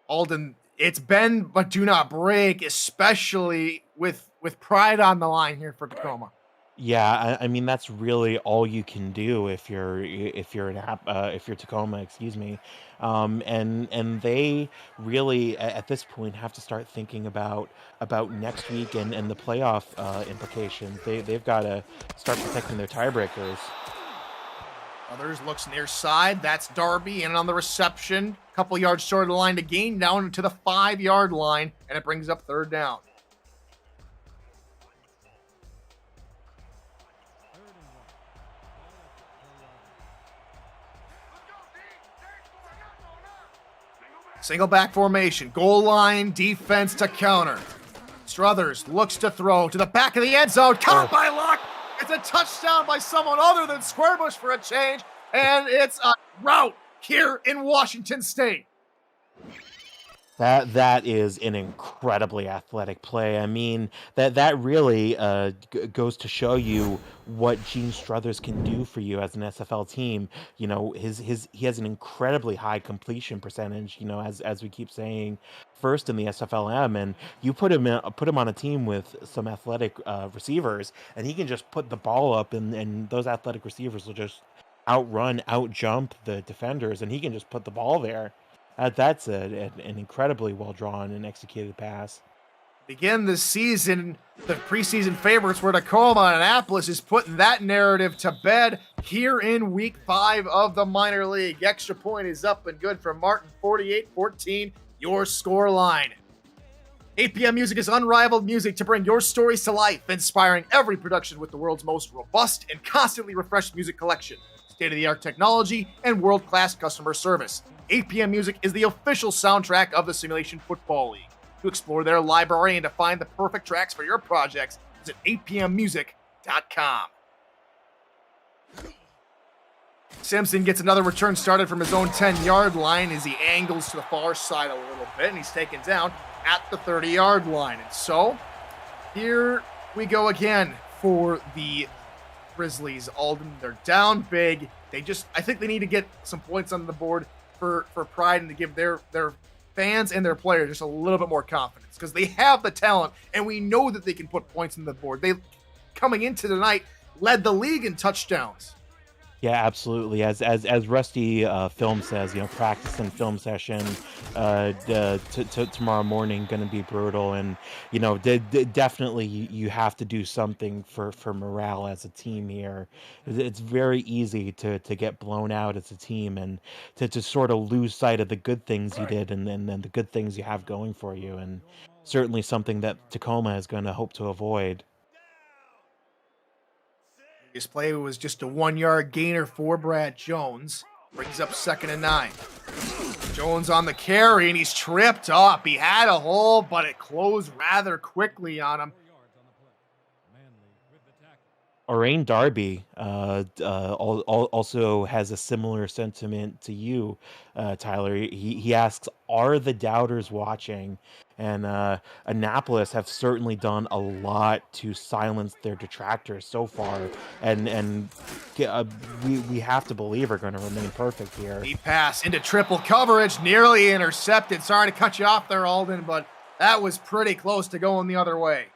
Alden, it's bend but do not break, especially with pride on the line here for Tacoma. Yeah, I mean that's really all you can do if you're if you're Tacoma, excuse me, and they really at this point have to start thinking about next week and the playoff implications. They've got to start protecting their tiebreakers. Others looks near side. That's Darby in on the reception. Couple yards short of the line to gain, down to the 5-yard line, and it brings up third down. Single back formation, goal line, defense to counter. Struthers looks to throw to the back of the end zone, caught by Luck. It's a touchdown by someone other than Squarebush for a change, and it's a rout here in Washington State. That is an incredibly athletic play. I mean, that really goes to show you what Gene Struthers can do for you as an SFL team. You know, he has an incredibly high completion percentage. You know, as we keep saying, first in the SFLm, and you put him on a team with some athletic receivers, and he can just put the ball up, and those athletic receivers will just outjump the defenders, and he can just put the ball there. That's an incredibly well-drawn and executed pass. Begin the season, the preseason favorites were Tacoma, and Annapolis is putting that narrative to bed here in week 5 of the minor league. Extra point is up and good for Martin, 48-14, your score line. 8 p.m. Music is unrivaled music to bring your stories to life, inspiring every production with the world's most robust and constantly refreshed music collection, state-of-the-art technology, and world-class customer service. 8 p.m. Music is the official soundtrack of the Simulation Football League. To explore their library and to find the perfect tracks for your projects, visit 8pmmusic.com. Simpson gets another return started from his own 10-yard line as he angles to the far side a little bit, and he's taken down at the 30-yard line. And so, here we go again for the Grizzlies. Alden, they're down big. I think they need to get some points on the board for pride and to give their fans and their players just a little bit more confidence, because they have the talent and we know that they can put points on the board. They, coming into the night, led the league in touchdowns. Yeah, absolutely. As Rusty Film says, you know, practice and film session tomorrow morning going to be brutal, and you know, definitely you have to do something for morale as a team here. It's very easy to get blown out as a team and to sort of lose sight of the good things you did and then the good things you have going for you, and certainly something that Tacoma is going to hope to avoid. His play was just a 1-yard gainer for Brad Jones. Brings up 2nd and 9. Jones on the carry, and he's tripped up. He had a hole, but it closed rather quickly on him. Orain Darby also has a similar sentiment to you, Tyler. He asks, "Are the doubters watching?" And Annapolis have certainly done a lot to silence their detractors so far, and we have to believe are going to remain perfect here. He pass into triple coverage, nearly intercepted. Sorry to cut you off there, Alden, but that was pretty close to going the other way.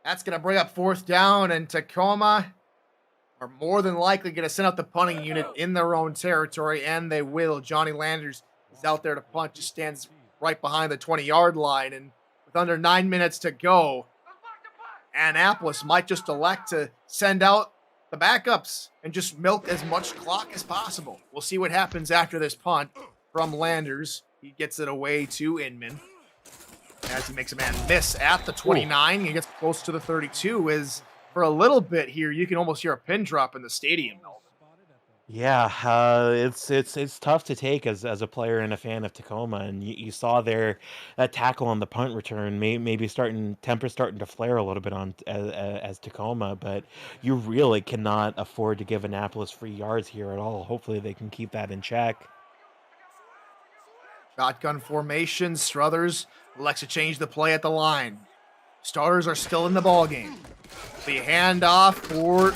That's going to bring up 4th down, and Tacoma are more than likely going to send out the punting unit in their own territory, and they will. Johnny Landers is out there to punt, just stands right behind the 20-yard line, and with under 9 minutes to go, Annapolis might just elect to send out the backups and just milk as much clock as possible. We'll see what happens after this punt from Landers. He gets it away to Inman as he makes a man miss at the 29. He gets close to the 32. Is for a little bit here, you can almost hear a pin drop in the stadium. Yeah, it's tough to take as a player and a fan of Tacoma, and you saw there that tackle on the punt return, maybe temper starting to flare a little bit on as Tacoma, but you really cannot afford to give Annapolis free yards here at all. Hopefully they can keep that in check. Shotgun formation. Struthers elects to change the play at the line. Stars are still in the ball game. The handoff for,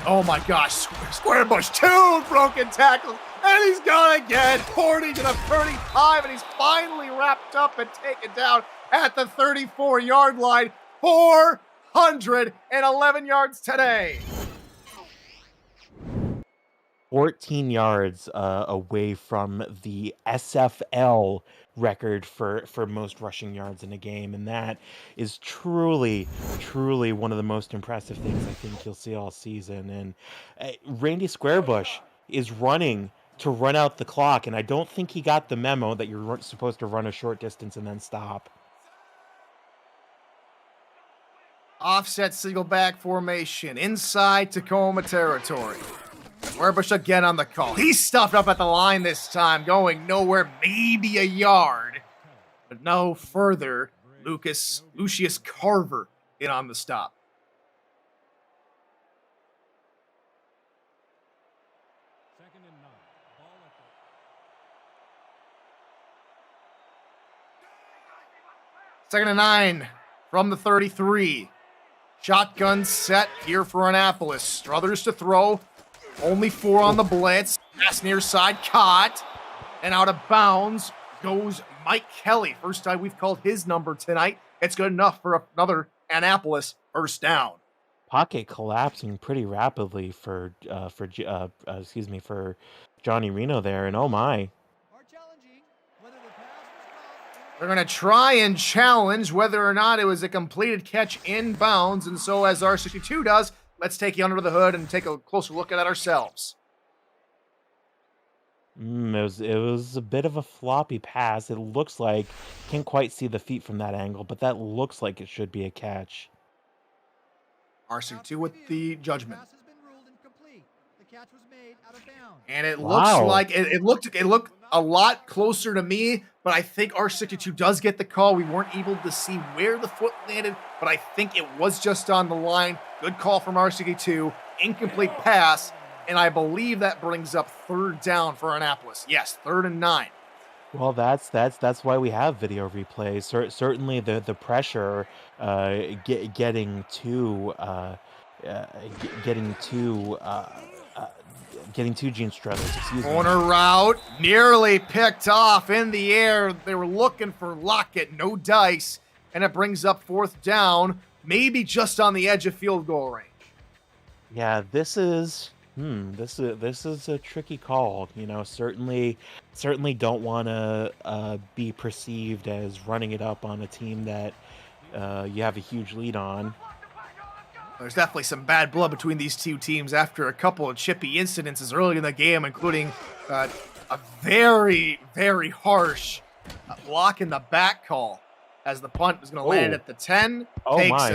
oh my gosh, Squarebush, 2 broken tackles, and he's gonna get 40 to the 35, and he's finally wrapped up and taken down at the 34-yard line. 411 yards today. 14 yards away from the SFL record for most rushing yards in a game, and that is truly one of the most impressive things I think you'll see all season. And Randy Squarebush is running to run out the clock, and I don't think he got the memo that you're supposed to run a short distance and then stop. Offset single back formation inside Tacoma territory. Squarebush again on the call. He's stuffed up at the line this time, going nowhere, maybe a yard, but no further. Lucius Carver in on the stop. Second and 9 from the 33. Shotgun set here for Annapolis. Struthers to throw. Only 4 on the blitz. Pass near side, caught. And out of bounds goes Mike Kelly. First time we've called his number tonight. It's good enough for another Annapolis first down. Pocket collapsing pretty rapidly for Johnny Reno there, and oh my. They're going to try and challenge whether or not it was a completed catch inbounds, and so as R62 does, let's take you under the hood and take a closer look at it ourselves. It was a bit of a floppy pass. It looks like, can't quite see the feet from that angle, but that looks like it should be a catch. R62 with the judgment. And it Wow. looks like it looked a lot closer to me, but I think R62 does get the call. We weren't able to see where the foot landed, but I think it was just on the line. Good call from R62. Incomplete pass, and I believe that brings up third down for Annapolis. Yes, 3rd and 9. Well, that's why we have video replays. Certainly, the pressure, getting to Gene Struthers. Excuse me. Corner route, nearly picked off in the air. They were looking for Lockett, no dice, and it brings up 4th down, maybe just on the edge of field goal range. Yeah, this is a tricky call. You know, certainly don't want to be perceived as running it up on a team that you have a huge lead on. There's definitely some bad blood between these two teams after a couple of chippy incidences early in the game, including a very, very harsh block in the back call as the punt was going to land at the 10. Takes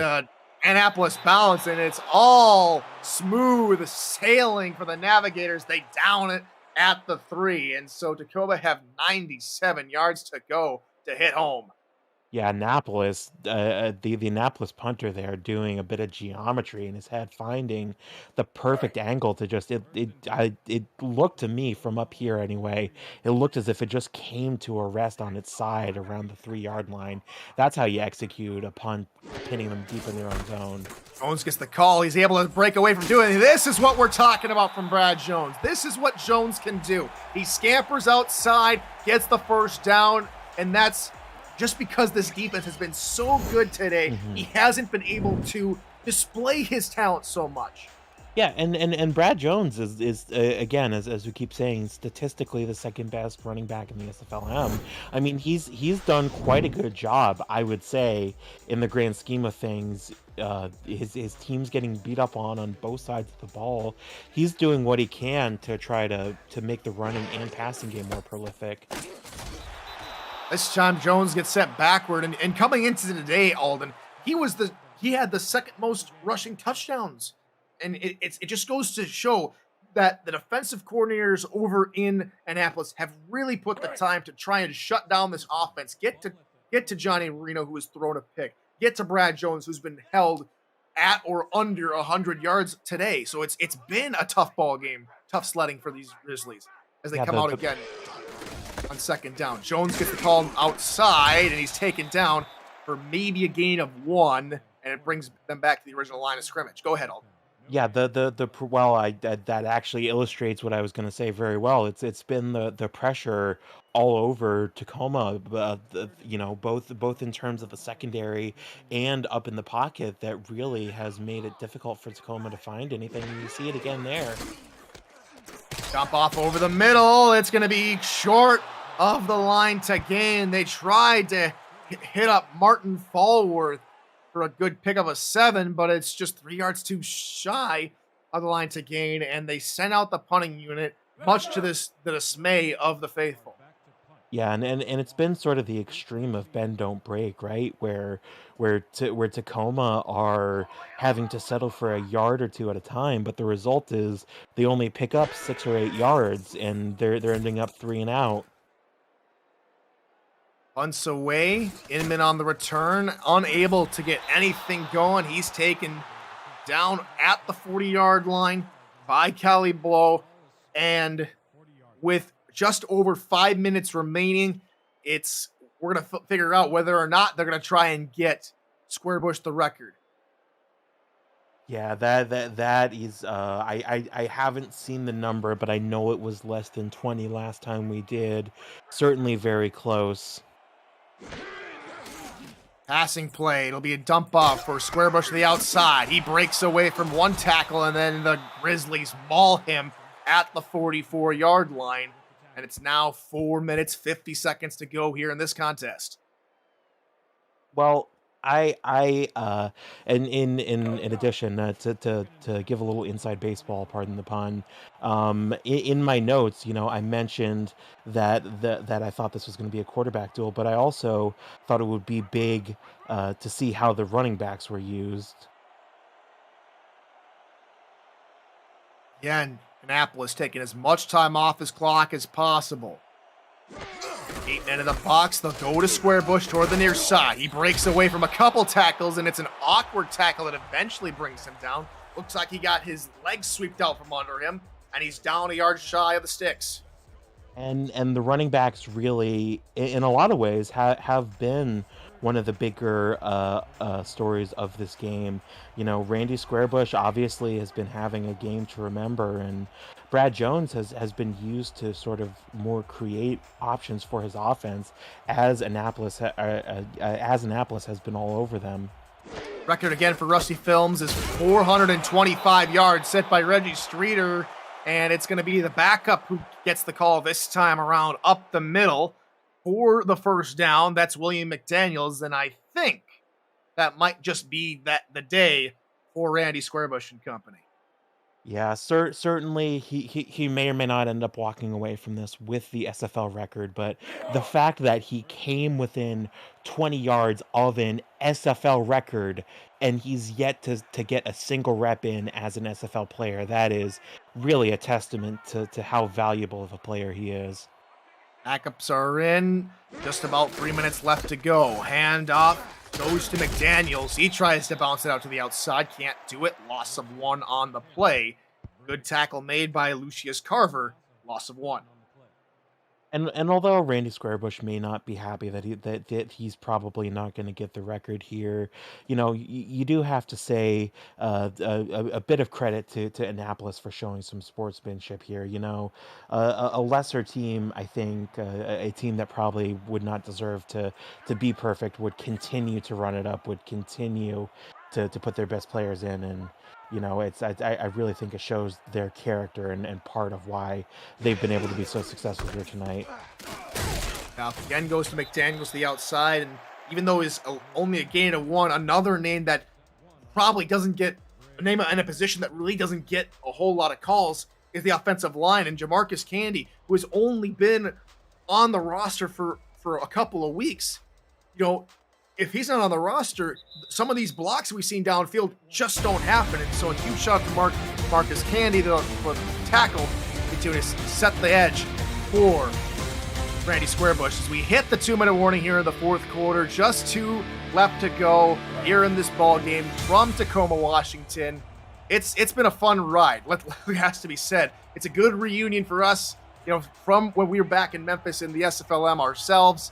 Annapolis balance, and it's all smooth sailing for the Navigators. They down it at the 3, and so Tacoma have 97 yards to go to hit home. Yeah, Annapolis, the Annapolis punter there doing a bit of geometry in his head, finding the perfect angle to just, it looked to me from up here anyway, it looked as if it just came to a rest on its side around the 3-yard line. That's how you execute a punt, pinning them deep in their own zone. Jones gets the call. He's able to break away from doing it. This is what we're talking about from Brad Jones. This is what Jones can do. He scampers outside, gets the first down, and that's just because this defense has been so good today. He hasn't been able to display his talent so much. Yeah, and Brad Jones is again, as we keep saying, statistically the second best running back in the SFLm. I mean, he's done quite a good job, I would say, in the grand scheme of things. His team's getting beat up on both sides of the ball. He's doing what he can to try to make the running and passing game more prolific. This time Jones gets set backward, and coming into today, Alden, he had the second most rushing touchdowns. And it just goes to show that the defensive coordinators over in Annapolis have really put the time to try and shut down this offense. Get to Johnny Reno, who has thrown a pick. Get to Brad Jones, who's been held at or under 100 yards today. So it's been a tough ball game, tough sledding for these Grizzlies as they come out again on second down. Jones gets the call outside, and he's taken down for maybe a gain of 1, and it brings them back to the original line of scrimmage. Go ahead, Alden. Yeah, that actually illustrates what I was going to say very well. It's been the pressure all over Tacoma, both in terms of the secondary and up in the pocket that really has made it difficult for Tacoma to find anything. And you see it again there. Jump off over the middle. It's going to be short of the line to gain. They tried to hit up Martin Fallworth for a good pick of a 7, but it's just 3 yards too shy of the line to gain, and they sent out the punting unit, much to the dismay of the faithful. Yeah, and it's been sort of the extreme of bend don't break, right? Where Tacoma are having to settle for a yard or two at a time, but the result is they only pick up 6 or 8 yards, and they're ending up 3 and out. Punts away, Inman on the return, unable to get anything going. He's taken down at the 40-yard line by Kelly Blow, and with just over 5 minutes remaining, we're going to figure out whether or not they're going to try and get Squarebush the record. Yeah, that is. I haven't seen the number, but I know it was less than 20 last time we did. Certainly very close. Passing play. It'll be a dump off for Squarebush to the outside. He breaks away from one tackle, and then the Grizzlies maul him at the 44-yard line. And it's now 4 minutes, 50 seconds to go here in this contest. Well, and in addition, to give a little inside baseball, pardon the pun, in my notes, I mentioned that I thought this was going to be a quarterback duel, but I also thought it would be big to see how the running backs were used. Yeah, and Annapolis taking as much time off his clock as possible. 8 men in the box. They'll go to Squarebush toward the near side. He breaks away from a couple tackles, and it's an awkward tackle that eventually brings him down. Looks like he got his legs swept out from under him, and he's down a yard shy of the sticks. And the running backs really, in a lot of ways, have been one of the bigger stories of this game. Randy Squarebush obviously has been having a game to remember, and Brad Jones has been used to sort of more create options for his offense as Annapolis has been all over them. Record again for Rusty Films is 425 yards set by Reggie Streeter, and it's going to be the backup who gets the call this time around up the middle for the first down. That's William McDaniels, and I think that might just be the day for Randy Squarebush and company. Yeah, certainly he may or may not end up walking away from this with the SFL record, but the fact that he came within 20 yards of an SFL record and he's yet to get a single rep in as an SFL player, that is really a testament to how valuable of a player he is. Backups are in. Just about 3 minutes left to go. Hand off. Goes to McDaniels. He tries to bounce it out to the outside. Can't do it. Loss of 1 on the play. Good tackle made by Lucius Carver. Loss of 1. And although Randy Squarebush may not be happy that he's probably not going to get the record here, you do have to say a bit of credit to Annapolis for showing some sportsmanship here. A lesser team, I think, a team that probably would not deserve to be perfect, would continue to run it up, would continue to put their best players in, and I really think it shows their character and part of why they've been able to be so successful here tonight. Now again goes to McDaniels to the outside, and even though it's only a gain of 1, another name that probably doesn't get a name in a position that really doesn't get a whole lot of calls is the offensive line, and Jamarcus Candy, who has only been on the roster for for a couple of weeks, if he's not on the roster, some of these blocks we've seen downfield just don't happen. And so a huge shot to Marcus Candy for the tackle to set the edge for Randy Squarebush as we hit the 2-minute warning here in the fourth quarter. Just 2 left to go here in this ball game from Tacoma, Washington. It's been a fun ride. It has to be said. It's a good reunion for us, from when we were back in Memphis in the SFLm ourselves.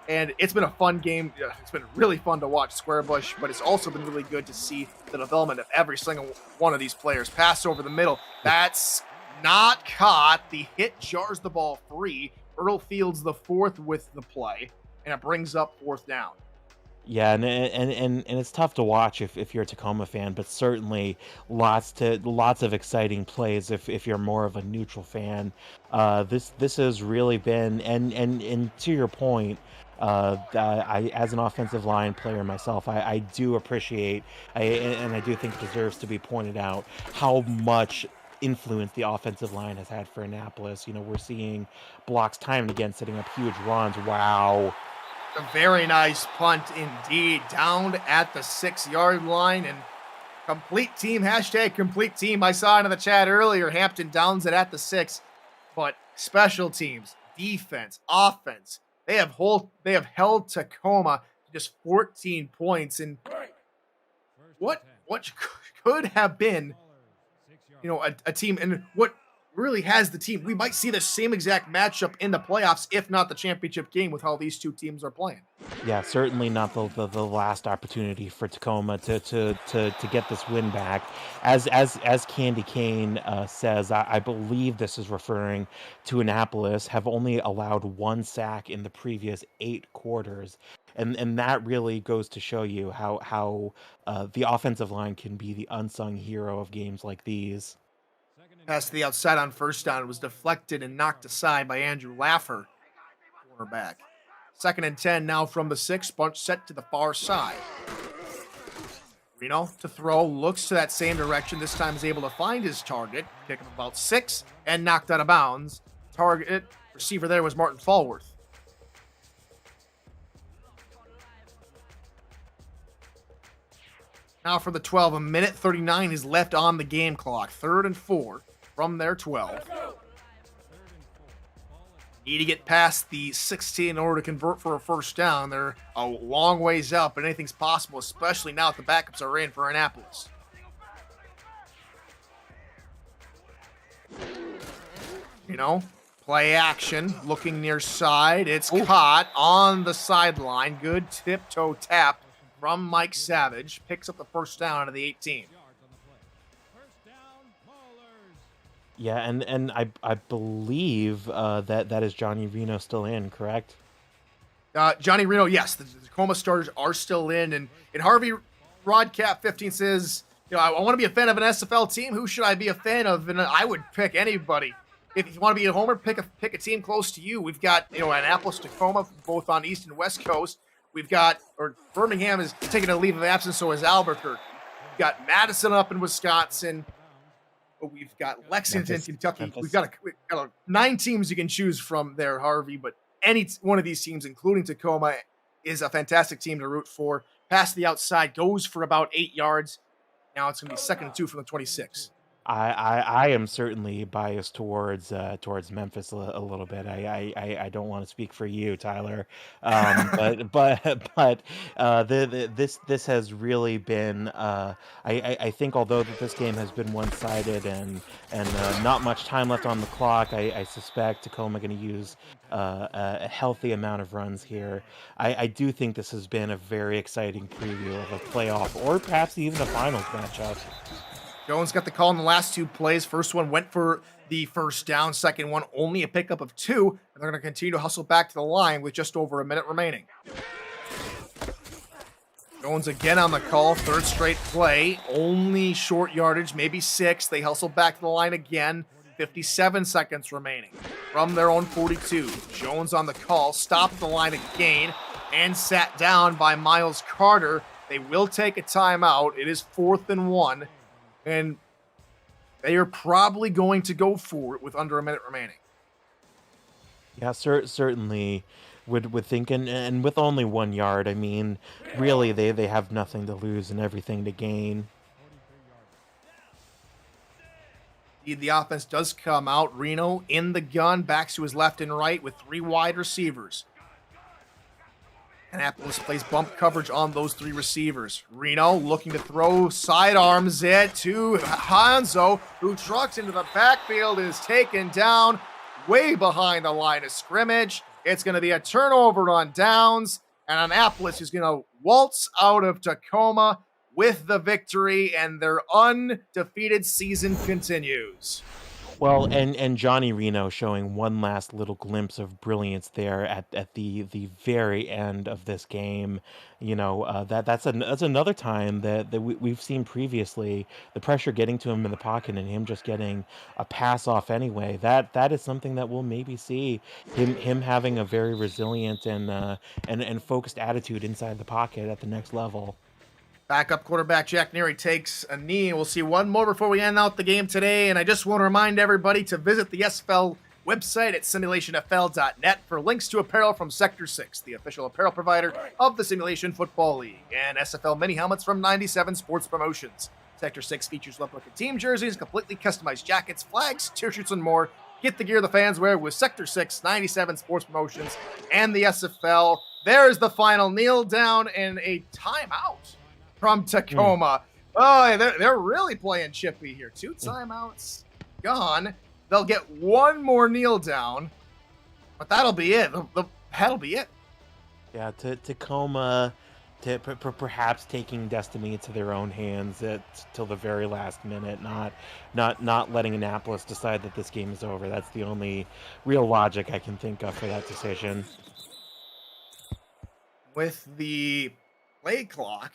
And it's been a fun game. It's been really fun to watch Squarebush, but it's also been really good to see the development of every single one of these players. Pass over the middle. That's not caught. The hit jars the ball free. Earl Fields the 4th with the play, and it brings up 4th down. Yeah, and it's tough to watch if you're a Tacoma fan, but certainly lots of exciting plays if you're more of a neutral fan. This has really been, and to your point, I as an offensive line player myself, I do appreciate, and I do think it deserves to be pointed out how much influence the offensive line has had for Annapolis. We're seeing blocks time and again setting up huge runs. Wow. A very nice punt indeed, down at the 6-yard line, and complete team, #complete team. I saw it in the chat earlier, Hampton downs it at the 6, but special teams, defense, offense, they have held Tacoma to just 14 points, and what could have been, a team, and what really has the team. We might see the same exact matchup in the playoffs, if not the championship game, with how these two teams are playing. Yeah, certainly not the last opportunity for Tacoma to get this win back. As Candy Kane says, I believe this is referring to Annapolis, have only allowed 1 sack in the previous 8 quarters. And that really goes to show you how the offensive line can be the unsung hero of games like these. Pass to the outside on 1st down was deflected and knocked aside by Andrew Laffer, cornerback. 2nd and 10 now from the 6, bunch set to the far side. Reno to throw, looks to that same direction, this time is able to find his target, pick up about 6, and knocked out of bounds. Target receiver there was Martin Fallworth. Now for the 12, 1:39 is left on the game clock. 3rd and 4 from their 12. Need to get past the 16 in order to convert for a 1st down. They're a long ways out, but anything's possible, especially now that the backups are in for Annapolis. Play action, looking near side. It's caught on the sideline. Good tiptoe tap from Mike Savage. Picks up the 1st down to the 18. Yeah, and I believe that is Johnny Reno still in, correct? Johnny Reno, yes. The Tacoma starters are still in. And Harvey Rodcap15 says, I want to be a fan of an SFL team. Who should I be a fan of? And I would pick anybody. If you want to be a homer, pick a team close to you. We've got, Annapolis, Tacoma, both on East and West Coast. Birmingham is taking a leave of absence, so is Albuquerque. We've got Madison up in Wisconsin. We've got Lexington, Kentucky. We've got 9 teams you can choose from there, Harvey. But any one of these teams, including Tacoma, is a fantastic team to root for. Pass to the outside, goes for about 8 yards. Now it's going to be 2nd and 2 from the 26. I am certainly biased towards Memphis a little bit. I don't want to speak for you, Tyler, but this has really been. I think although that this game has been one-sided and not much time left on the clock, I suspect Tacoma going to use a healthy amount of runs here. I do think this has been a very exciting preview of a playoff or perhaps even a finals matchup. Jones got the call in the last 2 plays. First one went for the 1st down. Second one, only a pickup of 2. And they're going to continue to hustle back to the line with just over a minute remaining. Jones again on the call. 3rd straight play. Only short yardage, maybe 6. They hustle back to the line again. 57 seconds remaining from their own 42. Jones on the call. Stopped the line again and sat down by Miles Carter. They will take a timeout. It is 4th and 1. And they are probably going to go for it with under a minute remaining. Yeah, certainly would think, and with only 1 yard, I mean, really they have nothing to lose and everything to gain. The offense does come out. Reno in the gun, backs to his left and right with 3 wide receivers. Annapolis plays bump coverage on those 3 receivers. Reno looking to throw, sidearms it to Hanzo, who trucks into the backfield, is taken down way behind the line of scrimmage. It's going to be a turnover on downs, and Annapolis is going to waltz out of Tacoma with the victory, and their undefeated season continues. Well, and Johnny Reno showing one last little glimpse of brilliance there at the very end of this game. That's another time that we've seen previously, the pressure getting to him in the pocket and him just getting a pass off anyway. That is something that we'll maybe see, him having a very resilient and focused attitude inside the pocket at the next level. Backup quarterback Jack Neary takes a knee. We'll see one more before we end out the game today. And I just want to remind everybody to visit the SFL website at simulationfl.net for links to apparel from Sector 6, the official apparel provider of the Simulation Football League, and SFL mini helmets from 97 Sports Promotions. Sector 6 features replica team jerseys, completely customized jackets, flags, tear-shirts, and more. Get the gear the fans wear with Sector 6, 97 Sports Promotions, and the SFL. There's the final kneel down and a timeout from Tacoma. Oh, they're really playing chippy here. 2 timeouts gone. They'll get one more kneel down, but that'll be it. That'll be it. Yeah, Tacoma, perhaps taking destiny into their own hands till the very last minute, not letting Annapolis decide that this game is over. That's the only real logic I can think of for that decision. With the play clock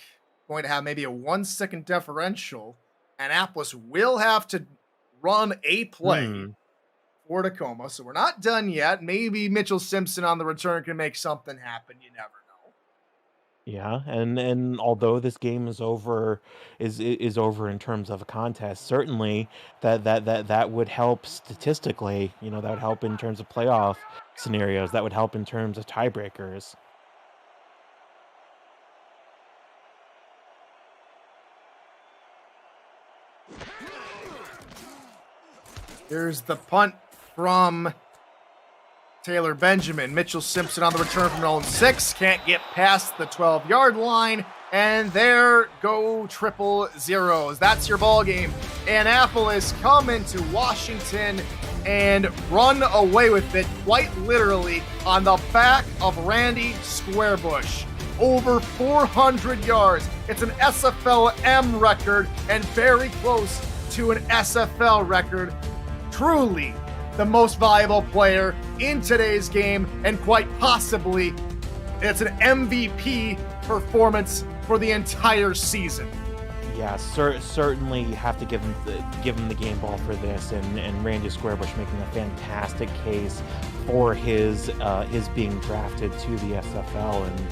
going to have maybe a 1-second differential, Annapolis will have to run a play for Tacoma. So we're not done yet. Maybe Mitchell Simpson on the return can make something happen. You never know. Yeah, and although this game is over, is over in terms of a contest, certainly that would help statistically. That would help in terms of playoff scenarios. That would help in terms of tiebreakers. Here's the punt from Taylor Benjamin. Mitchell Simpson on the return from their own 6. Can't get past the 12-yard line. And there go triple zeros. That's your ball game. Annapolis come into Washington and run away with it, quite literally, on the back of Randy Squarebush. Over 400 yards. It's an SFLm record and very close to an SFL record. Truly the most valuable player in today's game, and quite possibly it's an MVP performance for the entire season. Yeah, certainly have to give him the game ball for this, and Randy Squarebush making a fantastic case for his being drafted to the SFL. And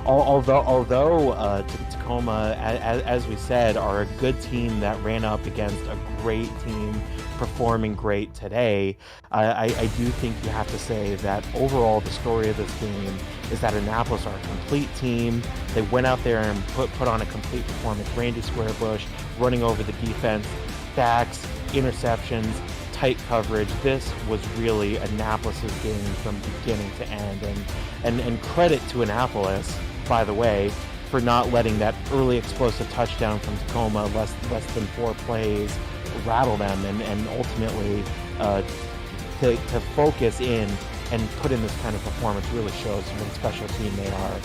although Tacoma, as we said, are a good team that ran up against a great team performing great today, I do think you have to say that overall the story of this game is that Annapolis are a complete team. They went out there and put on a complete performance. Randy Squarebush running over the defense, sacks, interceptions, tight coverage. This was really Annapolis' game from beginning to end. And credit to Annapolis, by the way, for not letting that early explosive touchdown from Tacoma, less than 4 plays, rattle them, and ultimately to focus in and put in this kind of performance really shows what a special team they are.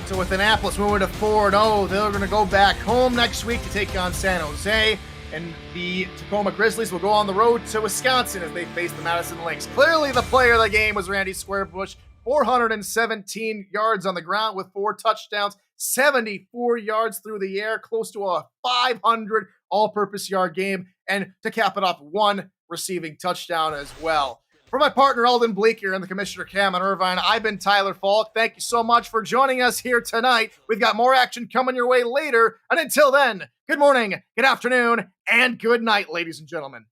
So with Annapolis moving to 4-0, they're going to go back home next week to take on San Jose. And the Tacoma Grizzlies will go on the road to Wisconsin as they face the Madison Lynx. Clearly the player of the game was Randy Squarebush. 417 yards on the ground with 4 touchdowns, 74 yards through the air, close to a 500 all-purpose yard game, and to cap it off, 1 receiving touchdown as well. For my partner, Eldon Bleeker, and the Commissioner, Cameron Irvine, I've been Tyler Falk. Thank you so much for joining us here tonight. We've got more action coming your way later. And until then, good morning, good afternoon, and good night, ladies and gentlemen.